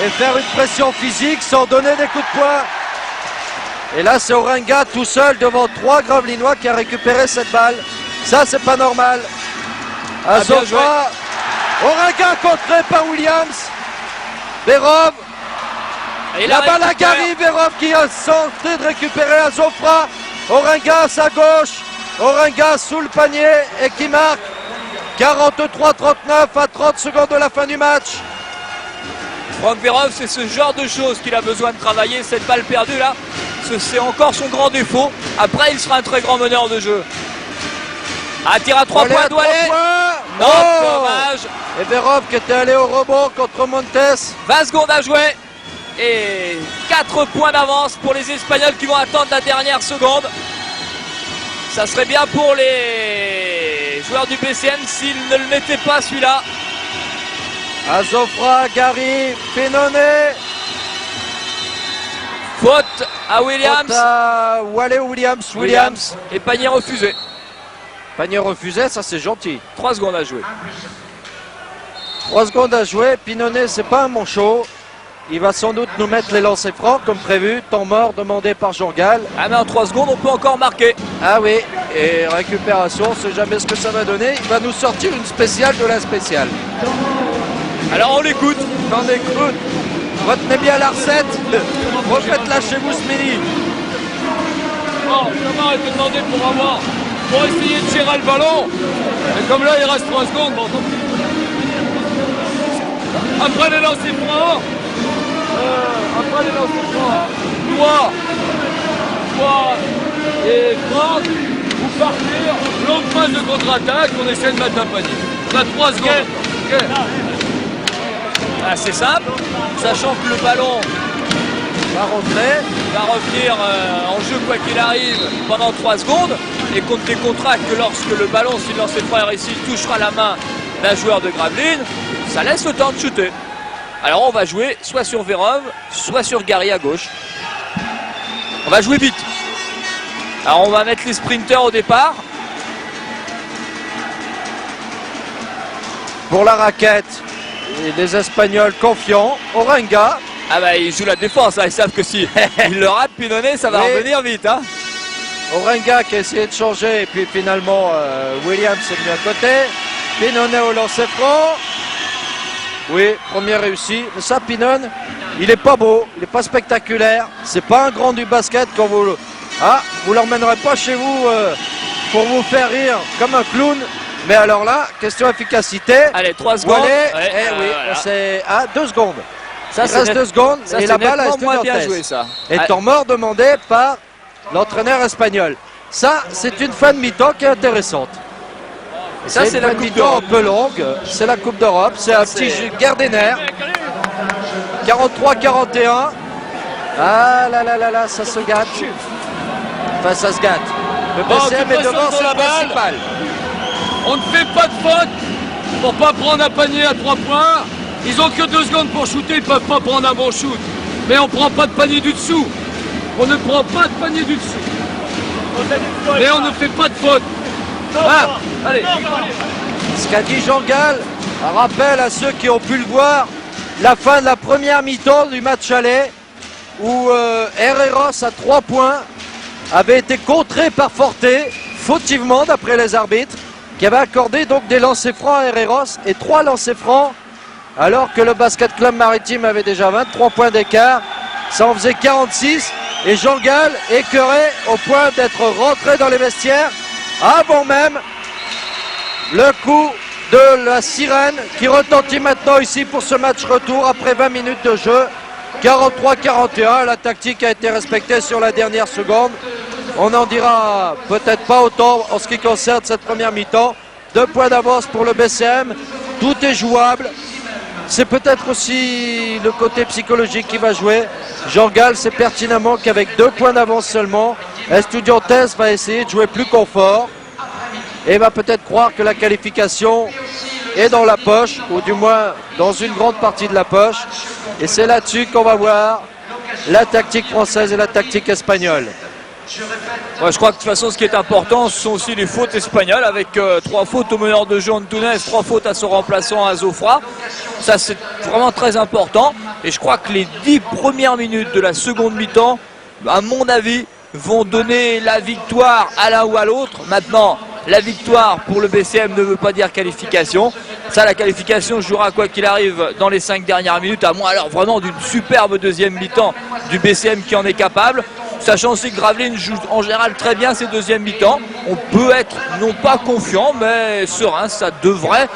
Et faire une pression physique sans donner des coups de poing. Et là, c'est Orenga tout seul devant 3 Gravelinois qui a récupéré cette balle. Ça, c'est pas normal. bien joué. Azofra. Orenga contré par Williams. Berov. Et La balle à récupère. Gary Berov qui a tenté de récupérer Azofra. Orenga à sa gauche. Orenga sous le panier et qui marque 43-39 à 30 secondes de la fin du match. Franck Berov, c'est ce genre de choses qu'il a besoin de travailler. Cette balle perdue là, c'est encore son grand défaut. Après, il sera un très grand meneur de jeu. Tir à 3 points, doit aller. Non, dommage. Et Berov qui était allé au rebond contre Montes. 20 secondes à jouer. Et 4 points d'avance pour les Espagnols qui vont attendre la dernière seconde. Ça serait bien pour les joueurs du BCN s'ils ne le mettaient pas celui-là. Azofra, Gary, Pinone. Faute à Williams. Faute à Williams. Et panier refusé. Panier refusé, ça c'est gentil. 3 secondes à jouer. 3 secondes à jouer. Pinone, c'est pas un manchot. Il va sans doute nous mettre les lancers francs comme prévu. Temps mort demandé par Jean Gall. Ah mais en 3 secondes, on peut encore marquer. Ah oui, et récupération, on ne sait jamais ce que ça va donner. Il va nous sortir une spéciale de la spéciale. Alors on l'écoute. On écoute. Retenez bien la recette. Refaites-la chez vous ce midi. Bon, Thomas a été demandé pour essayer de tirer le ballon. Et comme là, il reste 3 secondes, bon, tant pis. Après les lancers francs, toi et Franck, vous partir, longue phase de contre-attaque, on essaie de mettre un panier. On a 3 secondes. Ok. Ah, c'est simple, sachant que le ballon Va rentrer. va revenir en jeu quoi qu'il arrive pendant 3 secondes et contre les contrats que lorsque le ballon, si le lancer franc est réussi, touchera la main d'un joueur de Gravelines, ça laisse le temps de shooter. Alors on va jouer soit sur Verov, soit sur Gary à gauche. On va jouer vite. Alors on va mettre les sprinters au départ. Pour la raquette, et les Espagnols confiants. Orenga. Ah bah ils jouent la défense, hein. Ils savent que si ils le ratent, Pinone, ça va Oui. revenir vite. Hein. Orenga qui a essayé de changer et puis finalement Williams est venu à côté. Pinone au lancer franc. Oui, première réussi. Mais ça, Pinone, il est pas beau, il est pas spectaculaire. C'est pas un grand du basket quand vous... Ah, vous l'emmènerez pas chez vous pour vous faire rire comme un clown. Mais alors là, question efficacité. Allez, 3 secondes. Wallet, Ouais, oui, voilà. c'est à 2 secondes. Ça, Il reste 2 secondes ça, et c'est la balle nettement est moins bien estudiantes. joué ça. Et Ah, temps mort demandé par l'entraîneur espagnol. Ça, c'est une fin de mi-temps qui est intéressante. ça c'est une la fin de Coupe mi-temps un d'Europe. peu longue. C'est la Coupe d'Europe. C'est un c'est- petit jeu guerre des nerfs. 43-41. Ah là là là là, ça se gâte. Enfin, ça se gâte. Le Bon, BCM tu est passes devant, sur c'est la le balle. principal. On ne fait pas de faute pour pas prendre un panier à 3 points. Ils ont que 2 secondes pour shooter, ils peuvent pas prendre un bon shoot. Mais on prend pas de panier du dessous. On ne prend pas de panier du dessous. Mais on ne fait pas de faute. Ah, allez. Ce qu'a dit Jean Gall, un rappel à ceux qui ont pu le voir, la fin de la première mi-temps du match aller, où Herreros à 3 points avait été contré par Forte, fautivement d'après les arbitres, qui avait accordé donc des lancers francs à Herreros et 3 lancers francs, alors que le Basket Club Maritime avait déjà 23 points d'écart. Ça en faisait 46 et Jean Gall écœuré au point d'être rentré dans les vestiaires avant même le coup de la sirène qui retentit maintenant ici pour ce match retour après 20 minutes de jeu. 43-41, la tactique a été respectée sur la dernière seconde. On n'en dira peut-être pas autant en ce qui concerne cette première mi-temps. 2 points d'avance pour le BCM, tout est jouable. C'est peut-être aussi le côté psychologique qui va jouer. Jean Gall sait pertinemment qu'avec 2 points d'avance seulement, Estudiantes va essayer de jouer plus confort et va peut-être croire que la qualification est dans la poche, ou du moins dans une grande partie de la poche. Et c'est là-dessus qu'on va voir la tactique française et la tactique espagnole. Ouais, je crois que de toute façon, ce qui est important, ce sont aussi les fautes espagnoles, avec 3 fautes au meneur de jeu Antunes, 3 fautes à son remplaçant Azofra. Ça, c'est vraiment très important. Et je crois que les 10 premières minutes de la seconde mi-temps à mon avis, vont donner la victoire à l'un ou à l'autre. Maintenant, la victoire pour le BCM ne veut pas dire qualification. Ça, la qualification jouera quoi qu'il arrive dans les 5 dernières minutes, à moins alors vraiment d'une superbe deuxième mi-temps du BCM qui en est capable. Sachant aussi que Gravelines joue en général très bien ses deuxièmes mi-temps. On peut être non pas confiant, mais serein. Ça devrait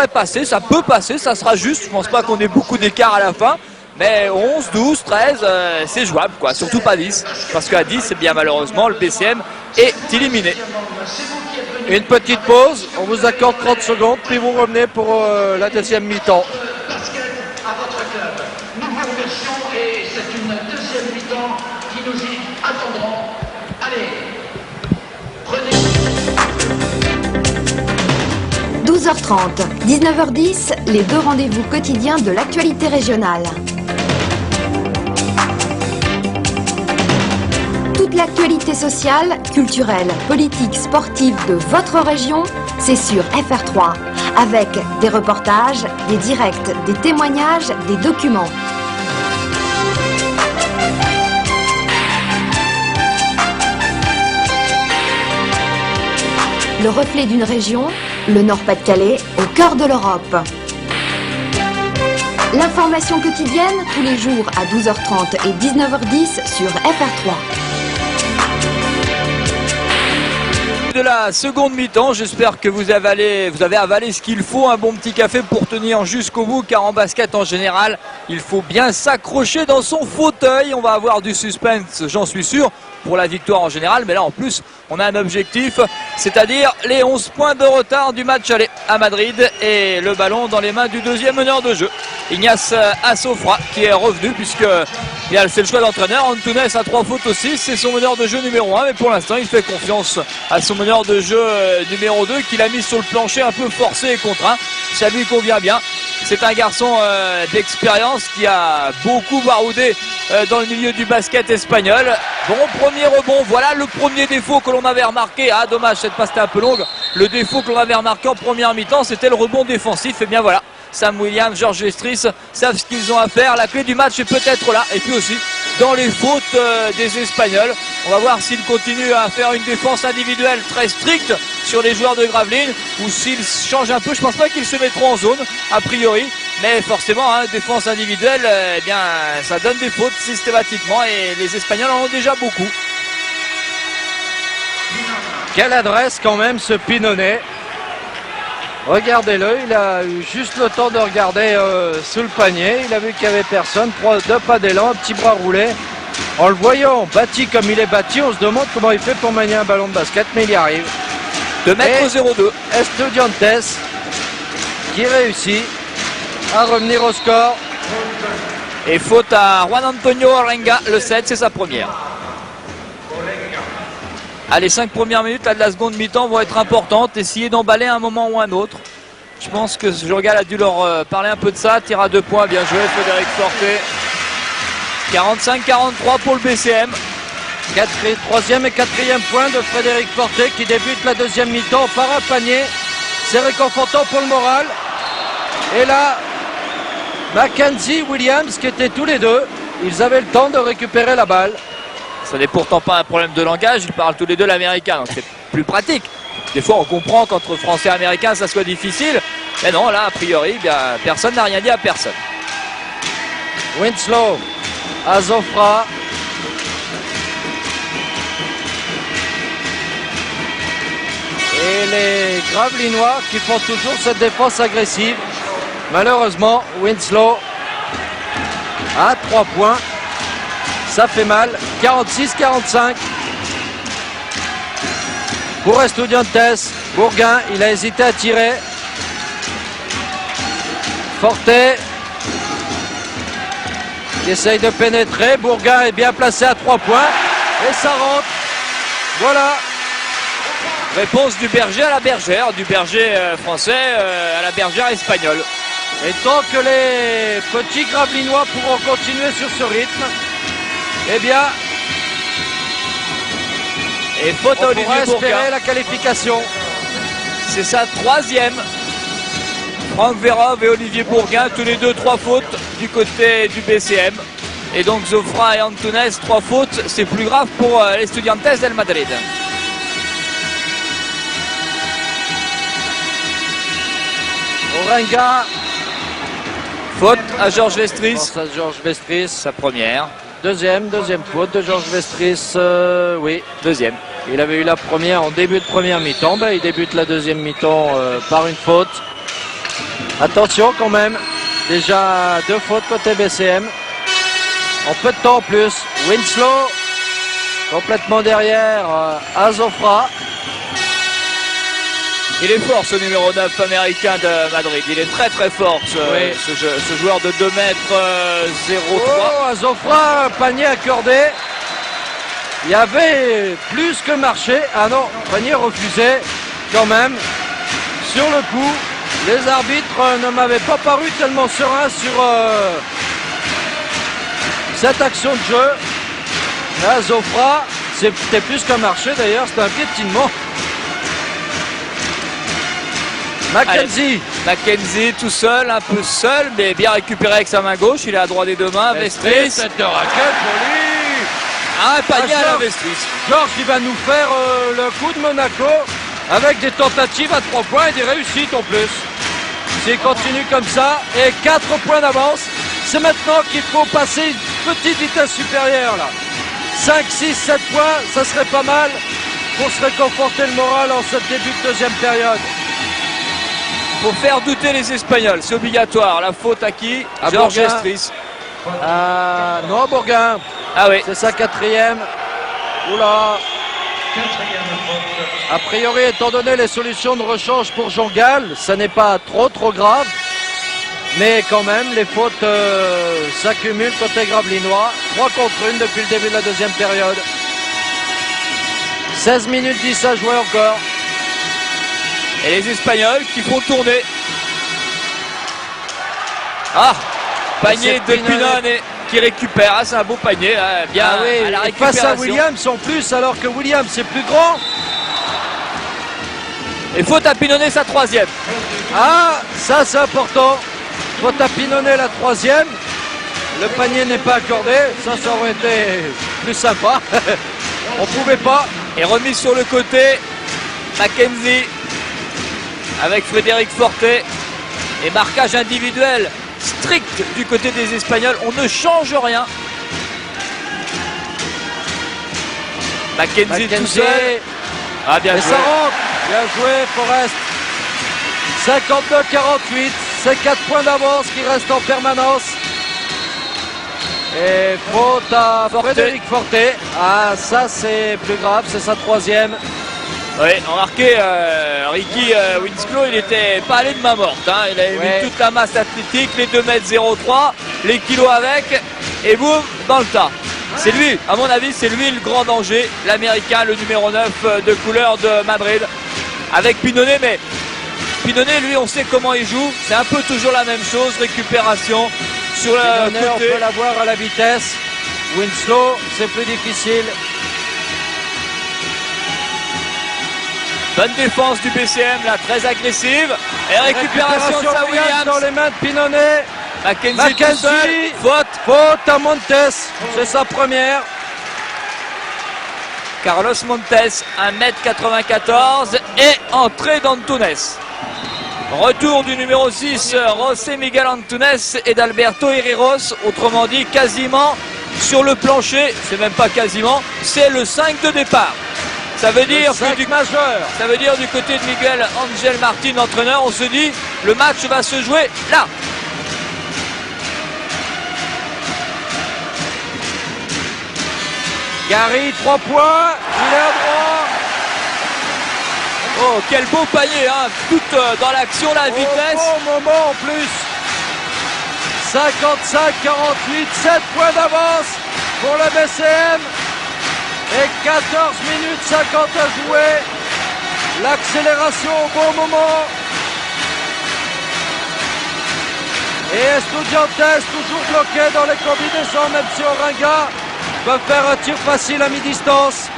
passer, ça peut passer, ça sera juste. Je pense pas qu'on ait beaucoup d'écart à la fin. Mais 11, 12, 13, c'est jouable, quoi. Surtout pas 10. Parce qu'à 10, c'est bien malheureusement, le BCM est éliminé. Une petite pause, on vous accorde 30 secondes, puis vous revenez pour la deuxième mi-temps. À votre club, nous vous remercions et c'est une deuxième mi-temps qui nous y attendront. Allez, prenez. 12h30, 19h10, les deux rendez-vous quotidiens de l'actualité régionale. Toute l'actualité sociale, culturelle, politique, sportive de votre région, c'est sur FR3. Avec des reportages, des directs, des témoignages, des documents. Le reflet d'une région, le Nord-Pas-de-Calais, au cœur de l'Europe. L'information quotidienne, tous les jours à 12h30 et 19h10 sur FR3. De la seconde mi-temps, j'espère que vous avez avalé ce qu'il faut, un bon petit café pour tenir jusqu'au bout, car en basket en général, il faut bien s'accrocher dans son fauteuil. On va avoir du suspense, j'en suis sûr, pour la victoire en général, mais là en plus, on a un objectif, c'est-à-dire les 11 points de retard du match aller à Madrid et le ballon dans les mains du deuxième meneur de jeu, Ignace Assofra, qui est revenu puisque c'est le choix d'entraîneur. Antunes a 3 fautes aussi, c'est son meneur de jeu numéro 1, mais pour l'instant il fait confiance à son meneur de jeu numéro 2 qu'il a mis sur le plancher un peu forcé et contraint. Ça lui convient bien. C'est un garçon d'expérience qui a beaucoup baroudé dans le milieu du basket espagnol. Bon, premier rebond, voilà le premier défaut que l'on avait remarqué. Ah dommage, cette passe était un peu longue. Le défaut que l'on avait remarqué en première mi-temps, c'était le rebond défensif. Et bien voilà, Sam Williams, Georges Vestris savent ce qu'ils ont à faire. La clé du match est peut-être là. Et puis aussi, dans les fautes des Espagnols, on va voir s'ils continuent à faire une défense individuelle très stricte sur les joueurs de Gravelines ou s'ils changent un peu. Je pense pas qu'ils se mettront en zone, a priori. Mais forcément, défense individuelle, eh bien, ça donne des fautes systématiquement et les Espagnols en ont déjà beaucoup. Quelle adresse quand même ce Pinonnet. Regardez-le, il a eu juste le temps de regarder sous le panier. Il a vu qu'il n'y avait personne. 2 pas d'élan, un petit bras roulé. En le voyant bâti comme il est bâti, on se demande comment il fait pour manier un ballon de basket, mais il y arrive. 2m02. Estudiantes qui réussit à revenir au score. Et faute à Juan Antonio Orenga, le 7, c'est sa première. Les 5 premières minutes là, de la seconde mi-temps vont être importantes. Essayer d'emballer à un moment ou un autre. Je pense que Jogal a dû leur parler un peu de ça. Tir à 2 points, bien joué Frédéric Forté. 45-43 pour le BCM. 3e et 4e point de Frédéric Forté qui débute la deuxième mi-temps par un panier. C'est réconfortant pour le moral. Et là, Mackenzie, Williams qui étaient tous les deux. Ils avaient le temps de récupérer la balle. Ça n'est pourtant pas un problème de langage, ils parlent tous les deux l'américain, donc c'est plus pratique. Des fois on comprend qu'entre français et américain ça soit difficile, mais non, là a priori, bien, personne n'a rien dit à personne. Winslow, Azofra. Et les Gravelinois qui font toujours cette défense agressive. Malheureusement, Winslow à 3 points. Ça fait mal. 46-45. Pour Estudiantes. Bourgain, il a hésité à tirer. Forté qui essaye de pénétrer. Bourgain est bien placé à 3 points. Et ça rentre. Voilà. Réponse du berger à la bergère, du berger français à la bergère espagnole. Et tant que les petits Gravelinois pourront continuer sur ce rythme, eh bien, et faute à on Olivier pourra espérer Bourgain. la qualification. C'est sa 3e. Franck Vérove et Olivier Bourgain, tous les deux 3 fautes du côté du BCM. Et donc Zofra et Antunes, 3 fautes, c'est plus grave pour les Estudiantes del Madrid. Orenga. Faute à Georges Vestris, Pense à Georges Vestris. sa première, Deuxième faute de Georges Vestris. Oui, deuxième. il avait eu la première en début de première mi-temps. Ben, il débute la deuxième mi-temps par une faute. Attention quand même. Déjà 2 fautes côté BCM. En peu de temps en plus. Winslow complètement derrière Azofra. Il est fort ce numéro 9 américain de Madrid, il est très très fort Oui. ce joueur de 2 mètres 03. Oh, Azofra, un panier accordé. Il y avait plus que marché. Ah non, panier refusé quand même. Sur le coup, les arbitres ne m'avaient pas paru tellement sereins sur cette action de jeu. Azofra, c'était plus qu'un marché d'ailleurs, c'était un piétinement. Mackenzie. Mackenzie tout seul, un peu seul, mais bien récupéré avec sa main gauche, il est à droit des 2 mains, Vestris. Tête de raquette pour lui. Un panier à la Georges. Vestris. Georges qui va nous faire le coup de Monaco avec des tentatives à 3 points et des réussites en plus. S'il continue comme ça et 4 points d'avance, c'est maintenant qu'il faut passer une petite vitesse supérieure là. 5, 6, 7 points, ça serait pas mal pour se réconforter le moral en ce début de deuxième période. Pour faire douter les Espagnols, c'est obligatoire. La faute à qui? À Georges Bourgain. Vestris. Non, Bourgain, Ah oui, c'est sa 4e. Oula. A priori, étant donné les solutions de rechange pour Jean Gall, ça n'est pas trop grave. Mais quand même, les fautes s'accumulent côté Gravelinois. 3 contre 1 depuis le début de la deuxième période. 16 minutes 10 à jouer encore. et les Espagnols qui font tourner. Ah, panier de C'est Pinone. Pinone qui récupère. Ah, c'est un beau panier, hein, bien Ah oui, à la et récupération. face à Williams en plus, alors que Williams c'est plus grand. Et faute à Pinone, sa 3e. Ah, ça c'est important. Faut à Pinonnet la 3e. Le panier n'est pas accordé. Ça aurait été plus sympa. On pouvait pas. Et remis sur le côté, Mackenzie avec Frédéric Forté. Et marquage individuel strict du côté des Espagnols. On ne change rien. Mackenzie tout Mackenzie. seul. Ah, bien Et joué. ça rentre. Bien joué, Forest. 52-48. C'est 4 points d'avance qui restent en permanence. Et faute à Forté. Frédéric Forté. Ah, ça c'est plus grave, c'est sa 3e. Oui, remarquez, Ricky Winslow, il était pas allé de main morte. Hein. Il avait Ouais. mis toute la masse athlétique, les 2,03 m, les kilos avec, et boum, dans le tas. C'est lui, à mon avis, c'est lui le grand danger, l'Américain, le numéro 9 de couleur de Madrid, avec Pinonnet, mais Pinonnet, lui, on sait comment il joue, c'est un peu toujours la même chose, récupération sur le Pinonnet, on côté. peut l'avoir à la vitesse. Winslow, c'est plus difficile. Bonne défense du BCM, là, très agressive, et récupération de sa Williams dans Williams. les mains de Pinonnet. Mackenzie tout seul, Mackenzie. faute. Faute à Montes, c'est sa première. Carlos Montes, 1,94 m et entrée d'Antunes. Retour du numéro 6, José Miguel Antunes et d'Alberto Herreros, autrement dit quasiment sur le plancher, c'est même pas quasiment, c'est le 5 de départ. Ça veut dire que du côté de Miguel Angel Martin, l'entraîneur, on se dit le match va se jouer là. Gary, 3 points, il est à droit. Oh, quel beau panier, hein. Tout dans l'action, la vitesse. Au bon moment en plus. 55-48, 7 points d'avance pour le BCM. Et 14 minutes 50 à jouer. L'accélération au bon moment. Et Estudiantes toujours bloqué dans les combinaisons, même si Orenga peut faire un tir facile à mi-distance.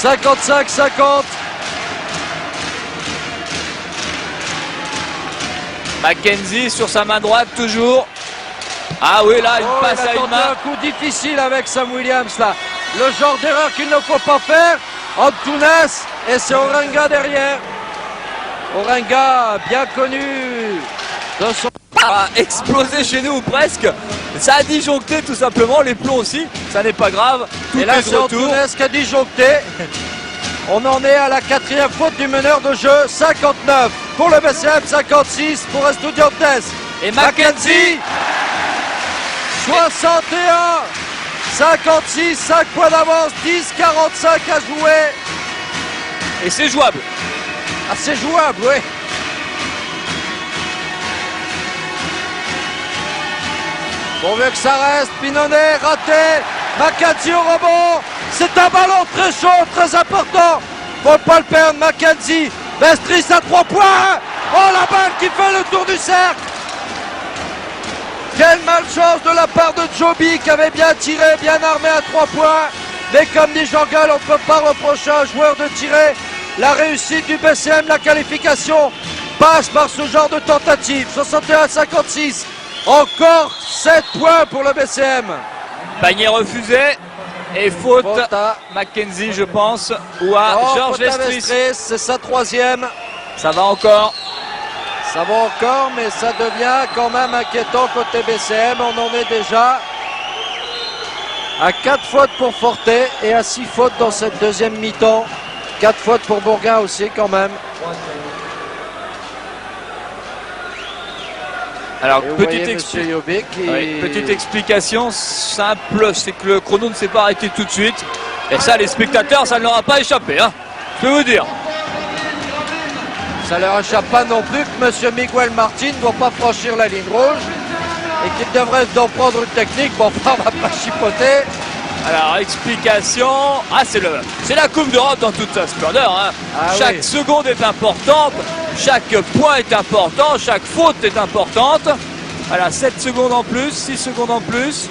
55-50. Mackenzie sur sa main droite toujours. Ah oui, là, il Oh, passe il a à une tenté main. un coup difficile avec Sam Williams là. Le genre d'erreur qu'il ne faut pas faire. Antunes et c'est Orenga derrière. Orenga bien connu de son... A explosé chez nous presque. Ça a disjoncté tout simplement, les plombs aussi. Ça n'est pas grave. Tout Et là est c'est de retour. Antunes qui a disjoncté. On en est à la 4e faute du meneur de jeu. 59 pour le BCM, 56 pour Estudiantes. Et Mackenzie. 61 56, 5 points d'avance, 10-45 à jouer. Et c'est jouable. Ah, c'est jouable, oui. Pourvu que ça reste, Pinonnet raté, Mackenzie au rebond. C'est un ballon très chaud, très important. Faut pas le perdre, Mackenzie. Vestris à 3 points. Oh, la balle qui fait le tour du cercle. Quelle malchance de la part de Joby qui avait bien tiré, bien armé à 3 points. Mais comme dit Jean-Gal, on ne peut pas reprocher à un joueur de tirer. La réussite du BCM, la qualification passe par ce genre de tentative. 61-56. Encore 7 points pour le BCM. Panier refusé. Et faute Faute à- Mackenzie, je pense. Ou à Oh, Georges faute à Vestris. Vestris, c'est sa 3e. Ça va encore. Ça va encore, mais ça devient quand même inquiétant côté BCM. On en est déjà à 4 fautes pour Forté et à 6 fautes dans cette deuxième mi-temps. 4 fautes pour Bourgain aussi quand même. Alors, Et vous petite, voyez Monsieur Jobbik qui... petite explication simple, c'est que le chrono ne s'est pas arrêté tout de suite. Et ça, les spectateurs, ça ne leur a pas échappé. Hein. Je peux vous dire. Ça leur échappe pas non plus que Monsieur Miguel Martin ne doit pas franchir la ligne rouge et qu'il devrait d'en prendre une technique. Bon, enfin, on va pas chipoter. Alors, explication. Ah, c'est la Coupe d'Europe dans toute sa splendeur. Hein. Ah chaque oui. seconde est importante. Chaque point est important. Chaque faute est importante. Voilà, 7 secondes en plus, 6 secondes en plus.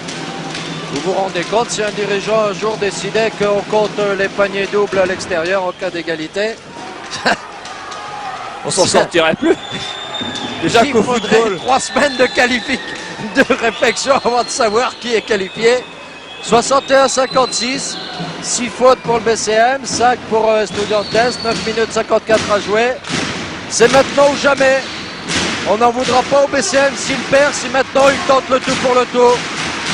Vous vous rendez compte si un dirigeant un jour décidait qu'on compte les paniers doubles à l'extérieur en cas d'égalité? On s'en sortirait plus. Déjà Il qu'au faudrait football. 3 semaines de réflexion avant de savoir qui est qualifié. 61-56, 6 fautes pour le BCM, 5 pour Estudiantes, 9 minutes 54 à jouer. C'est maintenant ou jamais. On n'en voudra pas au BCM s'il perd, si maintenant il tente le tout pour le tout.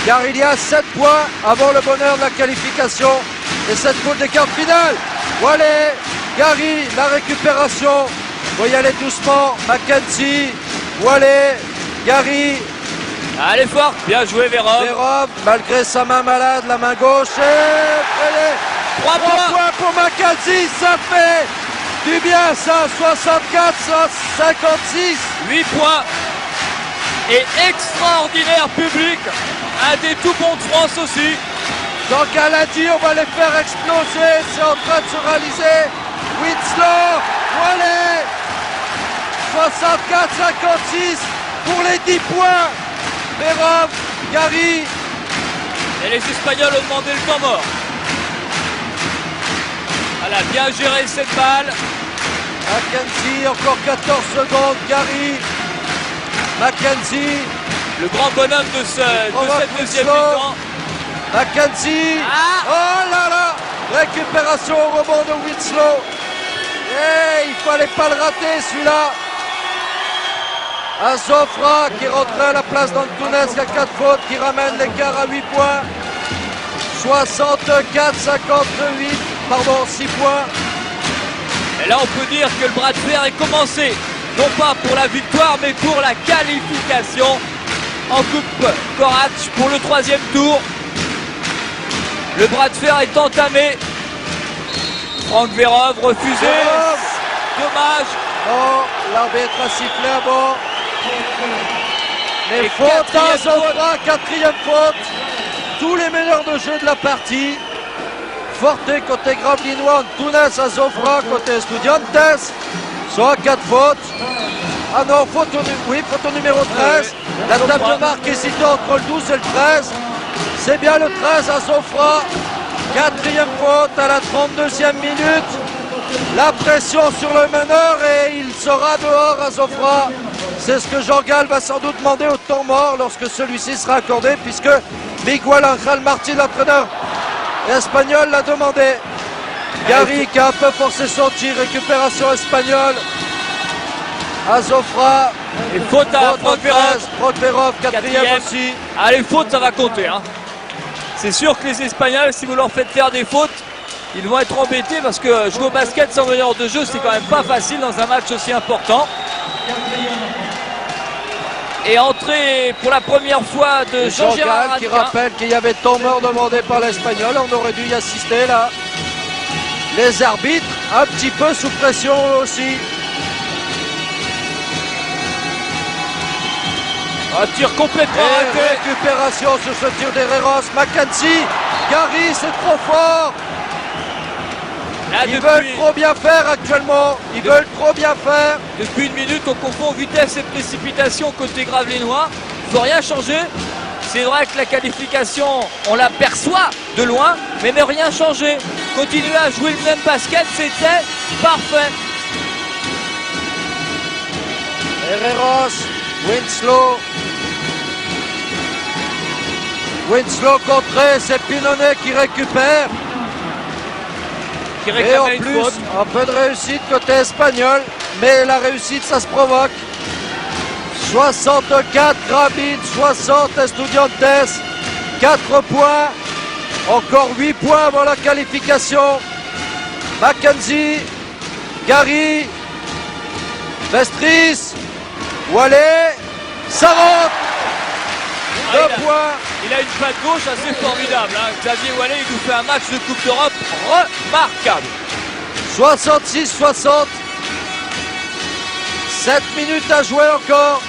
Car il y a 7 points avant le bonheur de la qualification et 7 fautes des quarts finales. Voilà, Gary, la récupération. Faut y aller doucement. Mackenzie, voilà, Gary. Allez fort, bien joué Vérov. Vérov, malgré sa main malade, la main gauche. Et 3 3 points. points pour Mackenzie, ça fait du bien ça. 64, 56. 8 points. Et extraordinaire public. Un des tout bons de France aussi. Donc à lundi, on va les faire exploser. C'est en train de se réaliser. Winslow, voilà. 64-56 pour les 10 points. Vérov, Gary. Et les Espagnols ont demandé le temps mort. Voilà, bien géré cette balle. Mackenzie, encore 14 secondes. Gary. Mackenzie. Le grand bonhomme de cette deuxième Winslow. mi-temps. Mackenzie. Ah. Oh là là. Récupération au rebond de Winslow. Et il fallait pas le rater celui-là. Azofra qui rentrait à la place d'Antunes qui a 4 fautes, qui ramène l'écart à 8 points. 6 points. Et là, on peut dire que le bras de fer est commencé. Non pas pour la victoire, mais pour la qualification en Coupe Korach pour le 3e tour. Le bras de fer est entamé. Franck Vérov refusé. Vérov. Dommage. Non, l'arbitre a sifflé à bord. Mais Et faute à quatrième Azofra, 4e faute. Tous les meneurs de jeu de la partie. Forte côté Gravlinois, Antunes, Azofra côté Estudiantes. Soit 4 fautes. Ah non, faute au numéro 13. La table de marque hésitait entre le 12 et le 13. C'est bien le 13, Azofra. 4e faute à la 32e minute. la pression sur le meneur et il sera dehors à Zofra. C'est ce que Jean Gall va sans doute demander au temps mort lorsque celui-ci sera accordé, puisque Miguel Ángel Martín, l'entraîneur espagnol, l'a demandé. Gary qui a un peu forcé son tir, récupération espagnole. À Zofra. Et faute à Prokhorov. Prokhorov, quatrième aussi. Allez, faute, ça va compter. Hein. C'est sûr que les Espagnols, si vous leur faites faire des fautes, ils vont être embêtés parce que jouer au basket sans meneur de jeu, c'est quand même pas facile dans un match aussi important. Et entrée pour la première fois de Jean-Gérard Gall qui rappelle qu'il y avait temps mort demandé par l'Espagnol. On aurait dû y assister là. Les arbitres, un petit peu sous pression aussi. Un tir complètement Et raté. récupération sur ce tir d'Herreros. Mackenzie, Gary, c'est trop fort. Là, Ils veulent trop bien faire actuellement. Ils veulent trop bien faire. Depuis une minute, on confond vitesse et précipitation côté Gravelinois. Il ne faut rien changer. C'est vrai que la qualification, on l'aperçoit de loin, mais ne rien changer. Continuer à jouer le même basket, c'était parfait. Herreros, Winslow. Winslow contré, c'est Pinonnet qui récupère. Qui Et en réclamait une plus, faute. un peu de réussite côté espagnol. Mais la réussite, ça se provoque. 64 Grabin, 60 Estudiantes. 4 points. Encore 8 points avant la qualification. Mackenzie, Gary, Vestris, Wallet, ça rentre. 2 points. Il a une patte gauche assez formidable. Hein. Xavier Wallet, il nous fait un match de Coupe d'Europe remarquable. 66-60. 7 minutes à jouer encore.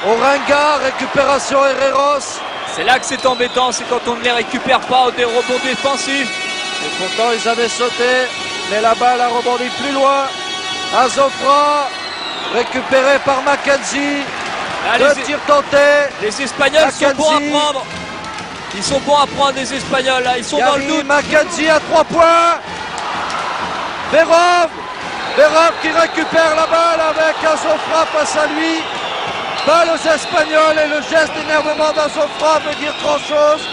Orenga, récupération Herreros. C'est là que c'est embêtant, c'est quand on ne les récupère pas des rebonds défensifs. Et pourtant ils avaient sauté, mais la balle a rebondi plus loin. Azofra, récupéré par Mackenzie. Là, Le tir tenté. les Espagnols sont bons à prendre. Ils sont bons à prendre, les Espagnols. Là. Ils sont dans le Gary, doute. Mackenzie à 3 points. Verov qui récupère la balle avec Azofra face à lui. Balle aux Espagnols et le geste d'énervement d'Azofra veut dire grand chose.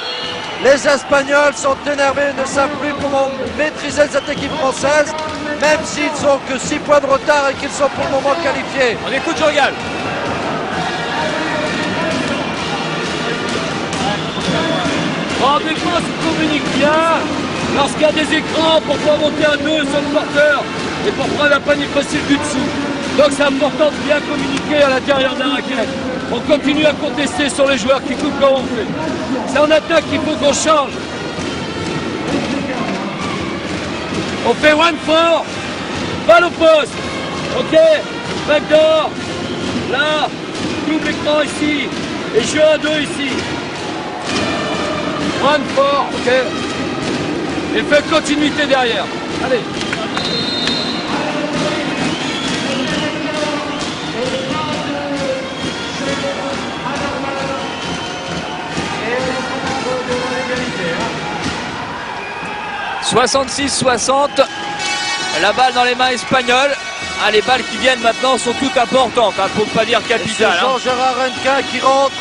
Les Espagnols sont énervés, ne savent plus comment maîtriser cette équipe française, même s'ils n'ont que 6 points de retard et qu'ils sont pour le moment qualifiés. On écoute Jean Gall. En défense, il communique bien lorsqu'il y a des écrans pour pouvoir monter à 2 sur le porteur et pour prendre la panier facile du dessous. Donc c'est important de bien communiquer à l'intérieur de la raquette. On continue à contester sur les joueurs qui coupent quand on fait. C'est en attaque qu'il faut qu'on change. On fait 1-4, balle au poste. Ok, backdoor, là, double écran ici, et jeu à 2 ici. 1-4, ok. Et fait continuité derrière. Allez. « 66-60, la balle dans les mains espagnoles. Ah, les balles qui viennent maintenant sont toutes importantes, hein, pour ne pas dire C'est capitales. Hein. Jean-Gérard Renquin qui rentre.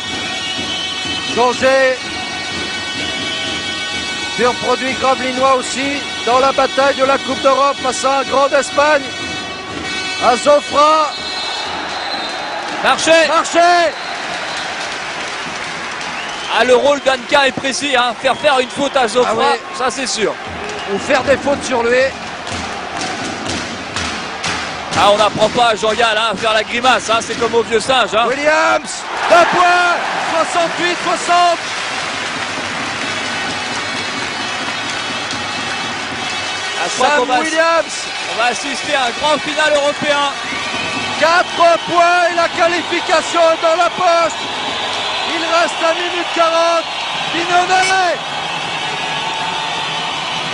Changé. Pur produit gravelinois aussi dans la bataille de la Coupe d'Europe face à un grand d'Espagne. Azofra. Marché. Ah, le rôle d'Anka est précis, hein. Faire une faute à Zofra, Ah ouais. ça c'est sûr. Ou faire des fautes sur lui. Ah, on n'apprend pas à Jean Gall, hein, à faire la grimace, hein. C'est comme au vieux singe. Hein. Williams. 2 points. 68-60. Je crois qu'on Sam va, Williams. on va assister à un grand final européen. 4 points et la qualification est dans la poche. Il reste 1 minute 40. Pinonnet.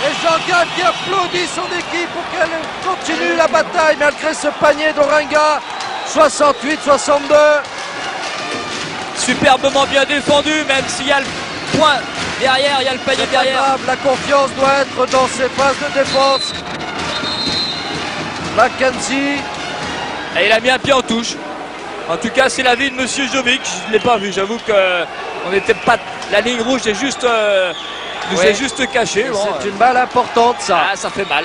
Et Jean Gall qui applaudit son équipe pour qu'elle continue la bataille malgré ce panier d'Orenga. 68-62. Superbement bien défendu, même s'il y a le point derrière, il y a le panier C'est pas derrière. grave, la confiance doit être dans ses phases de défense. Mackenzie, Et il a mis un pied en touche. En tout cas, c'est l'avis de Monsieur Jovic. Je ne l'ai pas vu. J'avoue que on n'était pas. La ligne rouge est juste, nous Oui. est juste cachée. Bon, c'est une balle importante ça. ah, ça fait mal.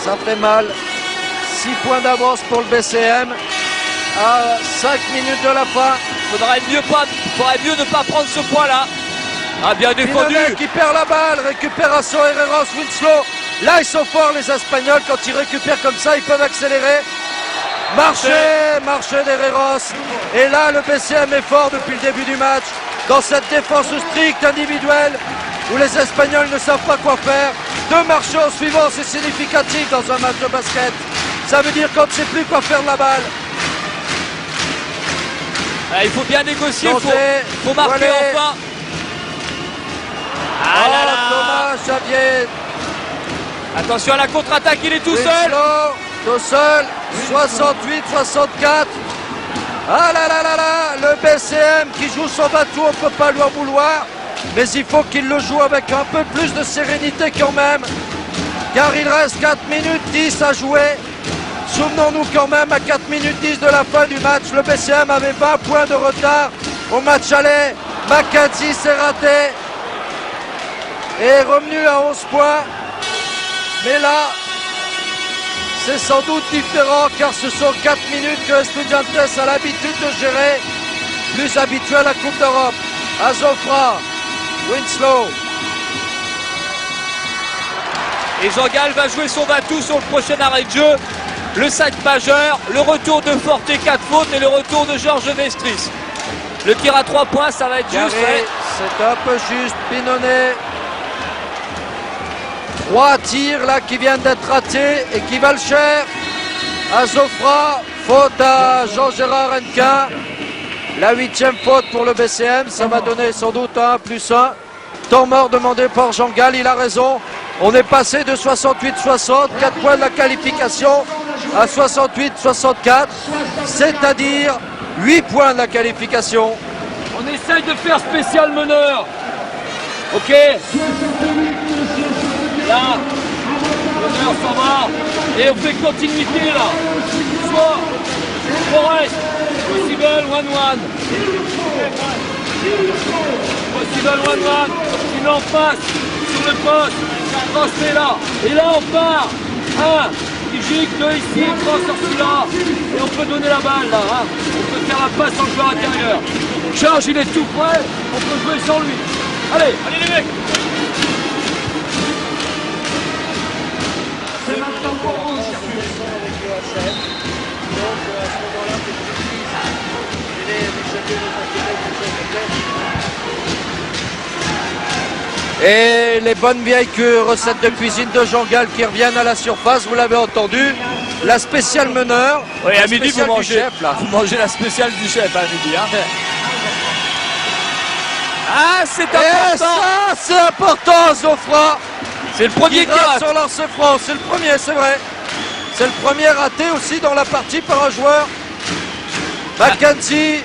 Ça fait mal. 6 points d'avance pour le BCM. À 5 minutes de la fin. Faudrait mieux ne pas prendre ce point-là. Ah, bien défendu. Pinonet qui perd la balle. Récupération Herreros, Winslow. Là, ils sont forts les Espagnols. Quand ils récupèrent comme ça, ils peuvent accélérer. Marché d'Herreros. Et là, le BCM est fort depuis le début du match. Dans cette défense stricte individuelle où les Espagnols ne savent pas quoi faire. 2 marchés en suivant, c'est significatif dans un match de basket. Ça veut dire qu'on ne sait plus quoi faire de la balle. Ah, il faut bien négocier. Il Santé, faut marquer Wallet. enfin. Ah Ah là là. Thomas Xavier. Attention à la contre-attaque, il est tout seul. Winslow, tout seul. 68-64. Ah là là là là, le BCM qui joue son bateau, on ne peut pas lui en vouloir. Mais il faut qu'il le joue avec un peu plus de sérénité quand même. Car il reste 4 minutes 10 à jouer. Souvenons-nous quand même, à 4 minutes 10 de la fin du match, le BCM avait 20 points de retard au match aller. Mackenzie s'est raté et est revenu à 11 points. Mais là, c'est sans doute différent car ce sont 4 minutes que Estudiantes a l'habitude de gérer, plus habitué à la Coupe d'Europe. Azofra, Winslow. Et Jean-Gal va jouer son batou sur le prochain arrêt de jeu. Le sac majeur, le retour de Forte 4 fautes et le retour de Georges Vestris. Le tir à 3 points, ça va être juste. Garé, c'est un peu juste. Pinonet. 3 tirs là qui viennent d'être ratés et qui valent cher. Azofra, faute à Jean-Gérard Hennequin. La 8e faute pour le BCM, ça va donner sans doute un 1+1. Temps mort demandé par Jean-Gal, il a raison. On est passé de 68-60, 4 points de la qualification, à 68-64, c'est-à-dire 8 points de la qualification. On essaye de faire spécial meneur. Ok. Là, meneur s'en va. Et on fait continuité là. Soit Forest, possible 1-1. Possible 1-1. Il en face, sur le poste. Transmet là. Et là on part. 1. Il gicle 2 ici, 3 sur celui-là. Et on peut donner la balle là. Hein. On peut faire la passe en joueur intérieur. Charge, il est tout prêt. On peut jouer sans lui. Allez, allez les mecs. C'est maintenant pour vous. Et les bonnes vieilles recettes de cuisine de Jean-Gal qui reviennent à la surface, vous l'avez entendu. La spéciale meneur. Oui, la à midi, spéciale vous du mangez, chef, là. vous mangez la spéciale du chef à midi. Hein. Ah, c'est Et important. ça, c'est important, Zofra. C'est le premier Qui qui rate. rate sur lancer franc. C'est le premier, c'est vrai. C'est le premier raté aussi dans la partie par un joueur. Mackenzie.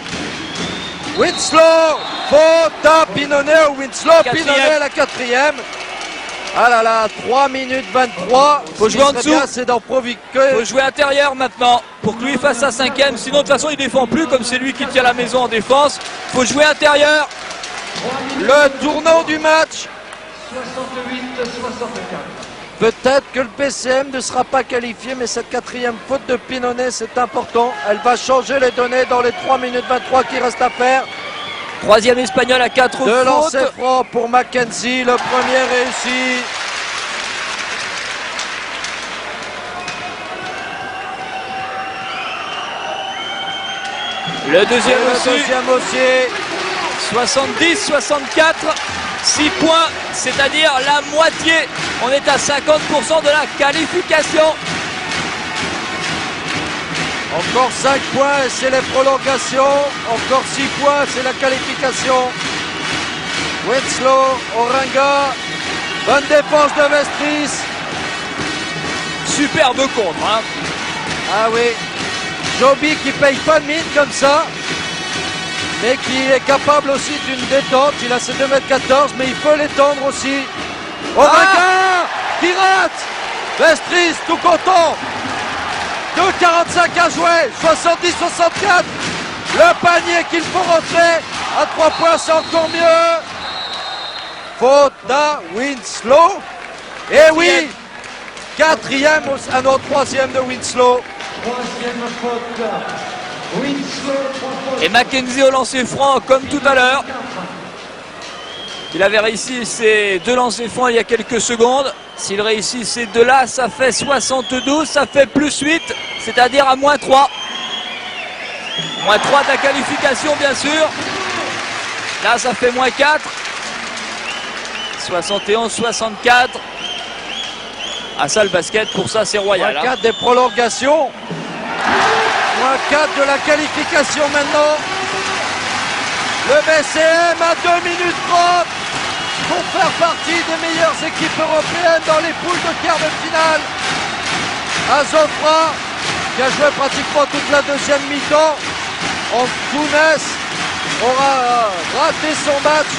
Winslow. Faute à Pinonet ou Winslow. Quatrième. Pinonet la 4e. Ah là là, 3 minutes 23. Faut Ce qui jouer en serait dessous. bien, c'est d'en provoquer. Faut jouer intérieur maintenant pour que lui fasse sa 5e. Sinon, de toute façon, il défend plus comme c'est lui qui tient la maison en défense. Faut jouer intérieur. Le tournant du match. 68-64. Peut-être que le PCM ne sera pas qualifié, mais cette 4e faute de Pinonet, c'est important. Elle va changer les données dans les 3 minutes 23 qui restent à faire. 3e espagnol à 4 De fautes. lancer franc pour Mackenzie, le premier réussi. Le Et deuxième le aussi. deuxième aussi. 70-64. 6 points, c'est-à-dire la moitié. On est à 50% de la qualification. Encore 5 points et c'est les prolongations. Encore 6 points, c'est la qualification. Winslow, Oringa. Bonne défense de Vestris. Superbe contre. Hein. Ah oui. Joby qui paye pas de mine comme ça. mais qui est capable aussi d'une détente. Il a ses 2,14 m, mais il peut l'étendre aussi. Oreca qui rate. Vestris tout content. 2,45 à jouer. 70-64. Le panier qu'il faut rentrer. À 3 points, c'est encore mieux. Faute d'A Winslow. Et oui, quatrième, ah non, troisième de Winslow. Troisième faute. Winslow, Et Mackenzie au lancer franc comme tout à l'heure. Il avait réussi ses 2 lancers francs il y a quelques secondes. S'il réussit ces 2-là, ça fait 72, ça fait plus 8, c'est-à-dire à moins 3. Moins 3 de la qualification, bien sûr. Là, ça fait moins 4. 71-64. Ah ça, le basket, pour ça, c'est royal. Moins 4 des prolongations. Moins 4 de la qualification maintenant. Le BCM à 2 minutes 30 pour faire partie des meilleures équipes européennes dans les poules de quart de finale. Azofra, qui a joué pratiquement toute la deuxième mi-temps. Antunes aura raté son match.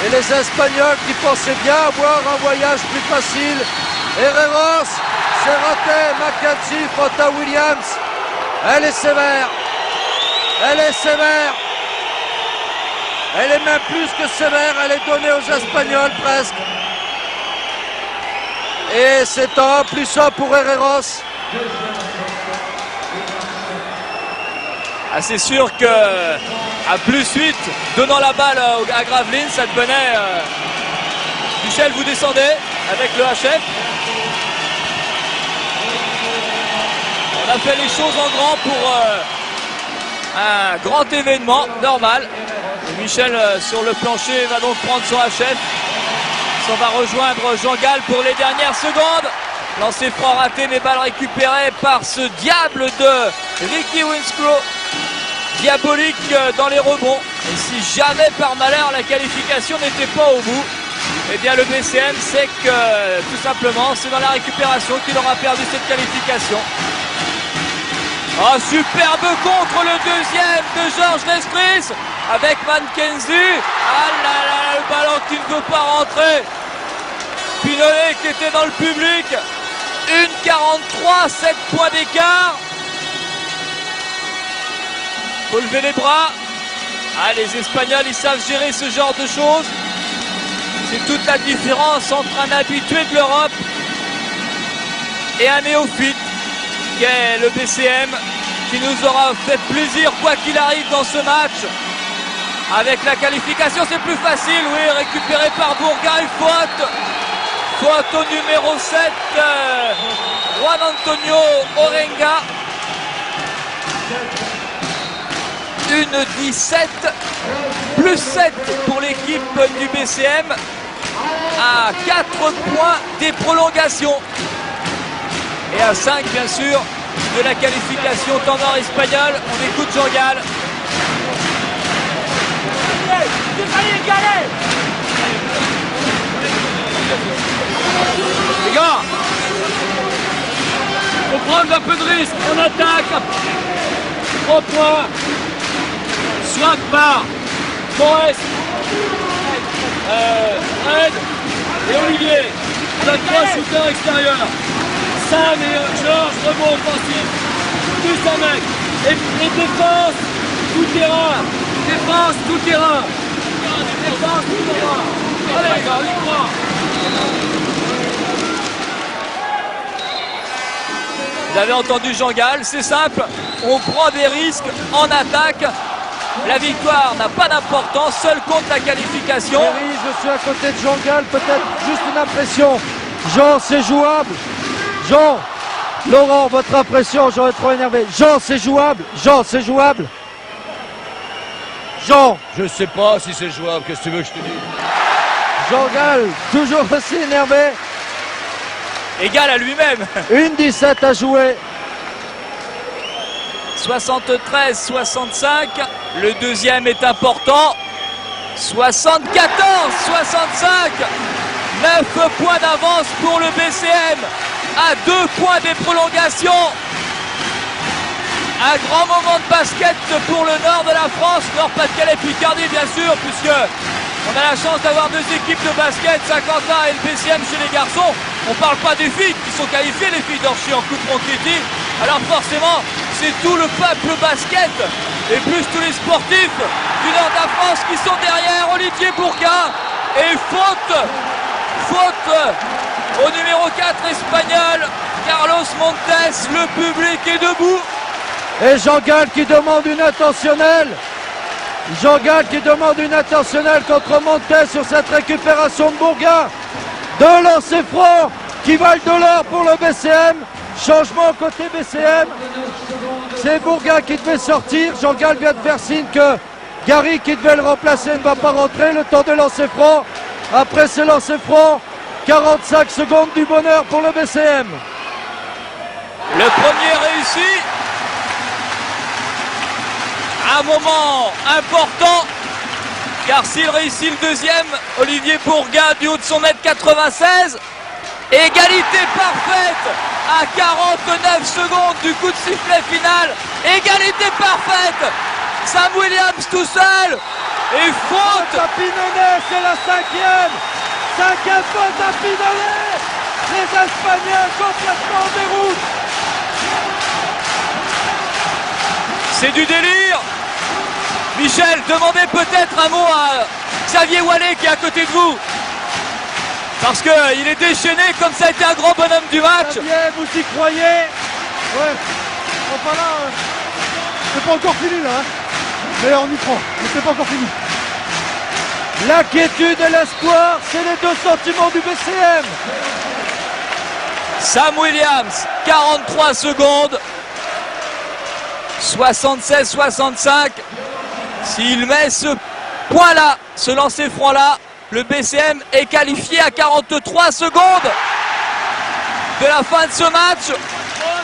Et les Espagnols qui pensaient bien avoir un voyage plus facile. Herreros, c'est raté. Mackenzie, faute à Williams. Elle est sévère. Elle est sévère. Elle est même plus que sévère. Elle est donnée aux Espagnols presque. Et c'est un 1+1 pour Herreros. Ah, c'est sûr que à plus 8, donnant la balle à Gravelines, ça devenait... Michel, vous descendez avec le HF. On a fait les choses en grand pour un grand événement, normal. Et Michel, sur le plancher, va donc prendre son HF. On va rejoindre Jean-Gall pour les dernières secondes. Lancé franc raté, mais balle récupérée par ce diable de Ricky Winslow. Diabolique dans les rebonds. Et si jamais par malheur la qualification n'était pas au bout, eh bien le BCM sait que tout simplement c'est dans la récupération qu'il aura perdu cette qualification. Un superbe contre le deuxième de Georges Vestris avec Mackenzie. Ah là là, le ballon qui ne veut pas rentrer. Pinolet qui était dans le public. 1,43, 7 points d'écart. Faut lever les bras. Ah, les Espagnols, ils savent gérer ce genre de choses. C'est toute la différence entre un habitué de l'Europe et un néophyte qui est le BCM, qui nous aura fait plaisir quoi qu'il arrive dans ce match. Avec la qualification, c'est plus facile. Oui, récupéré par Bourgain, une faute. Faute au numéro 7, Juan Antonio Orenga. Une 17, plus 7 pour l'équipe du BCM à 4 points des prolongations. Et à 5 bien sûr de la qualification temps nord espagnol. On écoute Jean-Gall. Les gars, faut prendre un peu de risque. On attaque. 3 points. Soit par Forest, Red et Olivier. On a 3 shooters extérieurs. Sam et Georges, rebond offensif. Plus un mec. Et défense, tout terrain. Défense, tout terrain. Défense, tout terrain. Allez les gars, on y croit. Vous avez entendu Jean-Gall, c'est simple. On prend des risques en attaque. La victoire n'a pas d'importance, seul compte la qualification. Thierry, je suis à côté de Jean-Gall, peut-être juste une impression. Jean, c'est jouable. Jean, Laurent, votre impression, j'aurais trop énervé. Jean, c'est jouable. Jean, c'est jouable. Jean. Je sais pas si c'est jouable, qu'est-ce que tu veux que je te dise? Jean-Gall, toujours aussi énervé. Égal à lui-même. Une 17 à jouer. 73-65. Le deuxième est important. 74-65. 9 points d'avance pour le BCM. À 2 points des prolongations. Un grand moment de basket pour le nord de la France, Nord-Pas-de-Calais, Picardie bien sûr, puisque on a la chance d'avoir deux équipes de basket, Saint-Quentin et le BCM chez les garçons. On parle pas des filles qui sont qualifiées, les filles d'Orchy en Coupe Ronchetti. Alors forcément, c'est tout le peuple basket et plus tous les sportifs du nord de la France qui sont derrière. Olivier Bourga et faute au numéro 4 espagnol, Carlos Montes. Le public est debout. Et Jean Gall qui demande une intentionnelle. Jean Gall qui demande une intentionnelle contre Montes sur cette récupération de Bourga. Deux lancers francs qui valent de l'or pour le BCM. Changement côté BCM. C'est Bourga qui devait sortir. Jean Gall vient de faire signe que Gary qui devait le remplacer ne va pas rentrer. Le temps de lancer franc. Après ce lancer franc, 45 secondes du bonheur pour le BCM. Le premier réussi. Un moment important, car s'il réussit le deuxième, Olivier Bourga du haut de son mètre 96, égalité parfaite à 49 secondes du coup de sifflet final, égalité parfaite, Sam Williams tout seul, et faute à Pinolet, c'est la cinquième faute à Pinolet, les Espagnols complètement en déroute. C'est du délire. Michel, demandez peut-être un mot à Xavier Wallet qui est à côté de vous. Parce qu'il est déchaîné comme ça a été un grand bonhomme du match. Xavier, vous y croyez? Ouais. Enfin là, c'est pas encore fini là. Hein. Mais on y croit. Mais c'est pas encore fini. L'inquiétude et l'espoir, c'est les deux sentiments du BCM. Sam Williams, 43 secondes. 76-65. S'il met ce point-là, ce lancer franc-là, le BCM est qualifié à 43 secondes de la fin de ce match.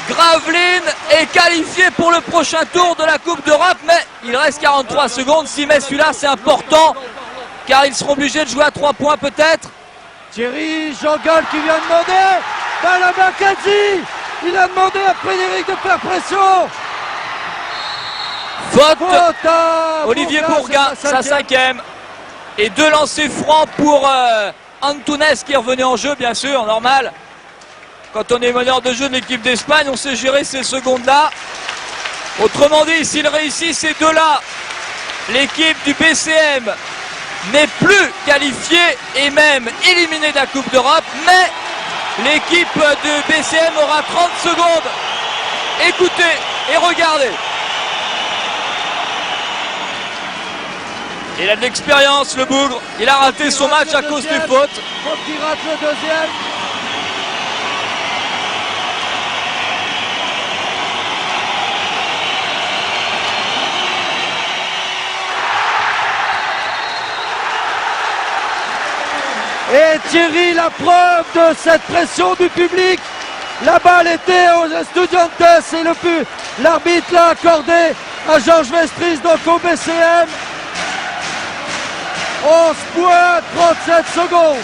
Gravelines est qualifié pour le prochain tour de la Coupe d'Europe, mais il reste 43 secondes. S'il met celui-là, c'est important, car ils seront obligés de jouer à 3 points peut-être. Thierry Jean Gall qui vient demander dans la Mackenzie. Il a demandé à Frédéric de faire pression. Faute à Olivier Bourga, sa cinquième. Et deux lancers francs pour Antunes qui est revenu en jeu, bien sûr, normal. Quand on est meneur de jeu de l'équipe d'Espagne, on sait gérer ces secondes-là. Autrement dit, s'il réussit ces deux-là, l'équipe du BCM n'est plus qualifiée et même éliminée de la Coupe d'Europe, mais l'équipe de BCM aura 30 secondes. Écoutez et regardez. Il a de l'expérience, le bougre. Il a raté son match à cause des fautes. Faut qu'il rate le deuxième. Et Thierry, la preuve de cette pression du public. La balle était aux Estudiantes et l'arbitre l'a accordé à Georges Vestris, donc au BCM. 11 points, 37 secondes.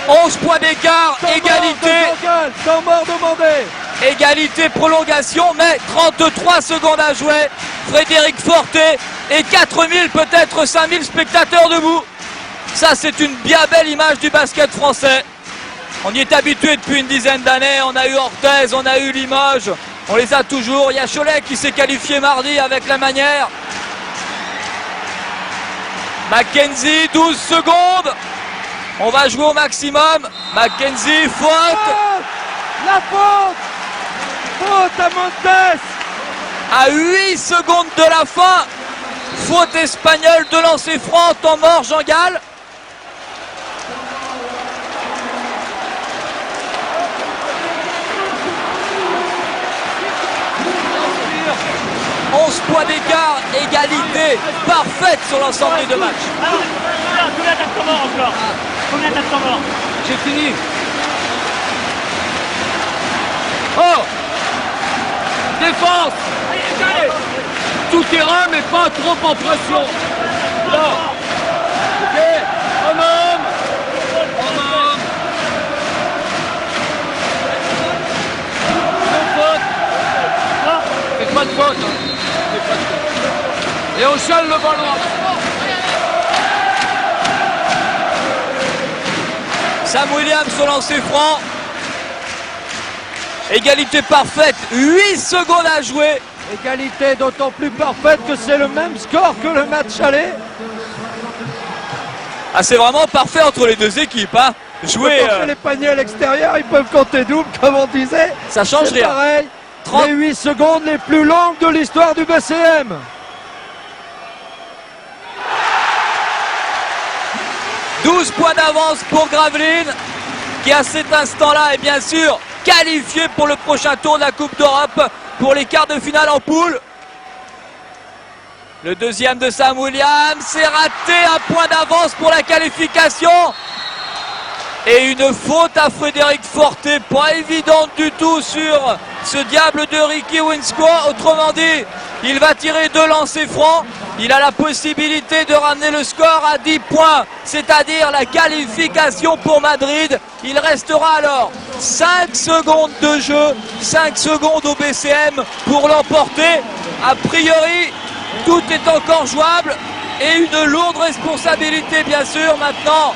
11 points d'écart, égalité. Temps mort demandé. Égalité, prolongation, mais 33 secondes à jouer. Frédéric Forté et 4000, peut-être 5000 spectateurs debout. Ça, c'est une bien belle image du basket français. On y est habitué depuis une dizaine d'années. On a eu Orthez, on a eu Limoges. On les a toujours. Il y a Cholet qui s'est qualifié mardi avec la manière. Mackenzie, 12 secondes. On va jouer au maximum. Mackenzie, faute. La faute. Faute à Montes. À 8 secondes de la fin. Faute espagnole de lancer franc. Temps mort, Jean Gall. Points d'écart, égalité parfaite sur l'ensemble des deux matchs. Combien t'as de temps mort encore? Combien t'as de temps mort? J'ai fini. Oh! Défense! Tout terrain, mais pas trop en pression. Non. Ok. En homme. Deux fautes. Fais pas de faute. Michel le ballon. Sam Williams au lancer franc. Égalité parfaite, 8 secondes à jouer. Égalité d'autant plus parfaite que c'est le même score que le match aller. Ah, c'est vraiment parfait entre les deux équipes. Hein. Jouer, Quand on fait les paniers à l'extérieur, ils peuvent compter double, comme on disait. ça change C'est rien. pareil. 30. Les 8 secondes les plus longues de l'histoire du BCM. « 12 points d'avance pour Gravelines, qui à cet instant-là est bien sûr qualifié pour le prochain tour de la Coupe d'Europe pour les quarts de finale en poule. Le deuxième de Sam Williams, c'est raté, un point d'avance pour la qualification. Et une faute à Frédéric Forté, pas évidente du tout sur ce diable de Ricky Winscourt. Autrement dit, il va tirer 2 lancers francs. Il a la possibilité de ramener le score à 10 points, c'est-à-dire la qualification pour Madrid. Il restera alors 5 secondes de jeu, 5 secondes au BCM pour l'emporter. A priori, tout est encore jouable et une lourde responsabilité bien sûr maintenant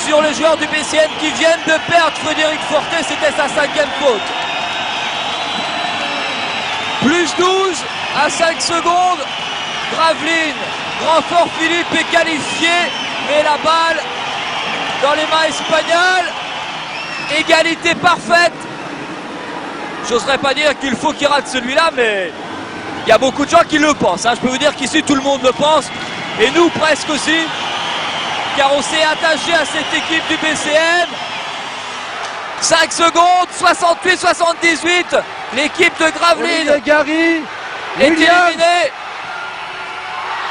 sur les joueurs du BCM qui viennent de perdre Frédéric Forté, c'était sa 5e faute. Plus 12 à 5 secondes. Gravelines, Grand-Fort Philippe est qualifié, mais la balle dans les mains espagnoles. Égalité parfaite. J'oserais pas dire qu'il faut qu'il rate celui-là, mais il y a beaucoup de gens qui le pensent. Hein. Je peux vous dire qu'ici tout le monde le pense, et nous presque aussi, car on s'est attaché à cette équipe du BCM. 5 secondes, 68-78. L'équipe de Gravelines Olivier Gary, est Williams, éliminée.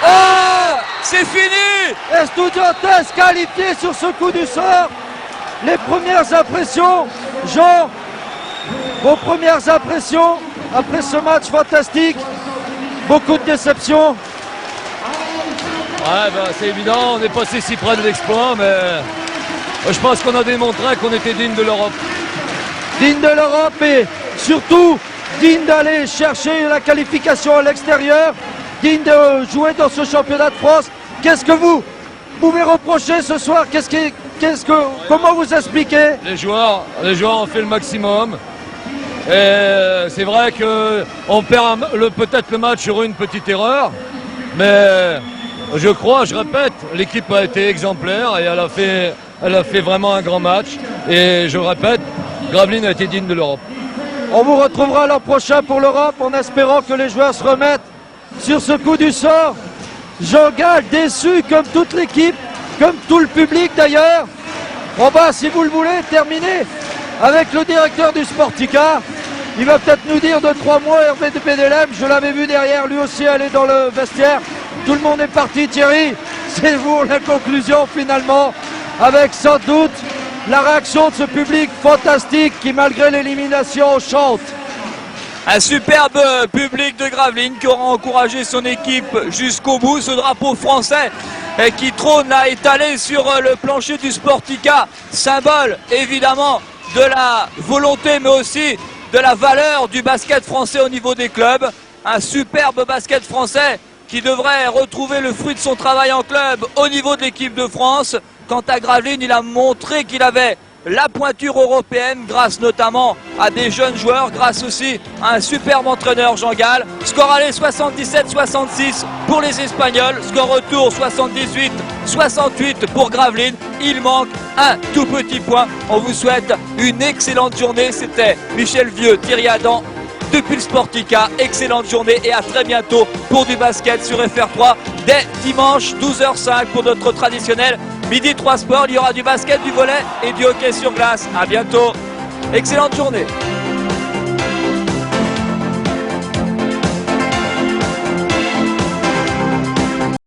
Oh, c'est fini. Estudiantes qualifié sur ce coup du sort. Les premières impressions, Jean, vos premières impressions après ce match fantastique. Beaucoup de déceptions. Ouais, ben, c'est évident, on est passé si près de l'exploit, mais je pense qu'on a démontré qu'on était digne de l'Europe. Digne de l'Europe et surtout digne d'aller chercher la qualification à l'extérieur, digne de jouer dans ce championnat de France. Qu'est-ce que vous pouvez reprocher ce soir? Comment vous expliquez? Les joueurs ont fait le maximum. Et c'est vrai qu'on perd peut-être le match sur une petite erreur, mais je répète, l'équipe a été exemplaire et elle a fait vraiment un grand match. Et je répète, Gravelines a été digne de l'Europe. On vous retrouvera l'an prochain pour l'Europe en espérant que les joueurs se remettent sur ce coup du sort. Jean Gall déçu comme toute l'équipe, comme tout le public d'ailleurs. On va, si vous le voulez, terminer avec le directeur du Sportica. Il va peut-être nous dire 2-3 mots, Hervé de Bédélem. Je l'avais vu derrière, lui aussi aller dans le vestiaire. Tout le monde est parti, Thierry. C'est vous la conclusion finalement, avec sans doute la réaction de ce public fantastique qui, malgré l'élimination, chante. Un superbe public de Gravelines qui aura encouragé son équipe jusqu'au bout. Ce drapeau français qui trône là, étalé sur le plancher du Sportica, symbole évidemment de la volonté mais aussi de la valeur du basket français au niveau des clubs. Un superbe basket français qui devrait retrouver le fruit de son travail en club au niveau de l'équipe de France. Quant à Gravelines, il a montré qu'il avait la pointure européenne grâce notamment à des jeunes joueurs, grâce aussi à un superbe entraîneur, Jean Gall. Score aller 77-66 pour les Espagnols, score retour 78-68 pour Gravelines. Il manque un tout petit point. On vous souhaite une excellente journée. C'était Michel Vieux, Thierry Adam depuis le Sportica. Excellente journée et à très bientôt pour du basket sur FR3 dès dimanche 12h05 pour notre traditionnel Midi 3 Sport. Il y aura du basket, du volley et du hockey sur glace. À bientôt. Excellente journée.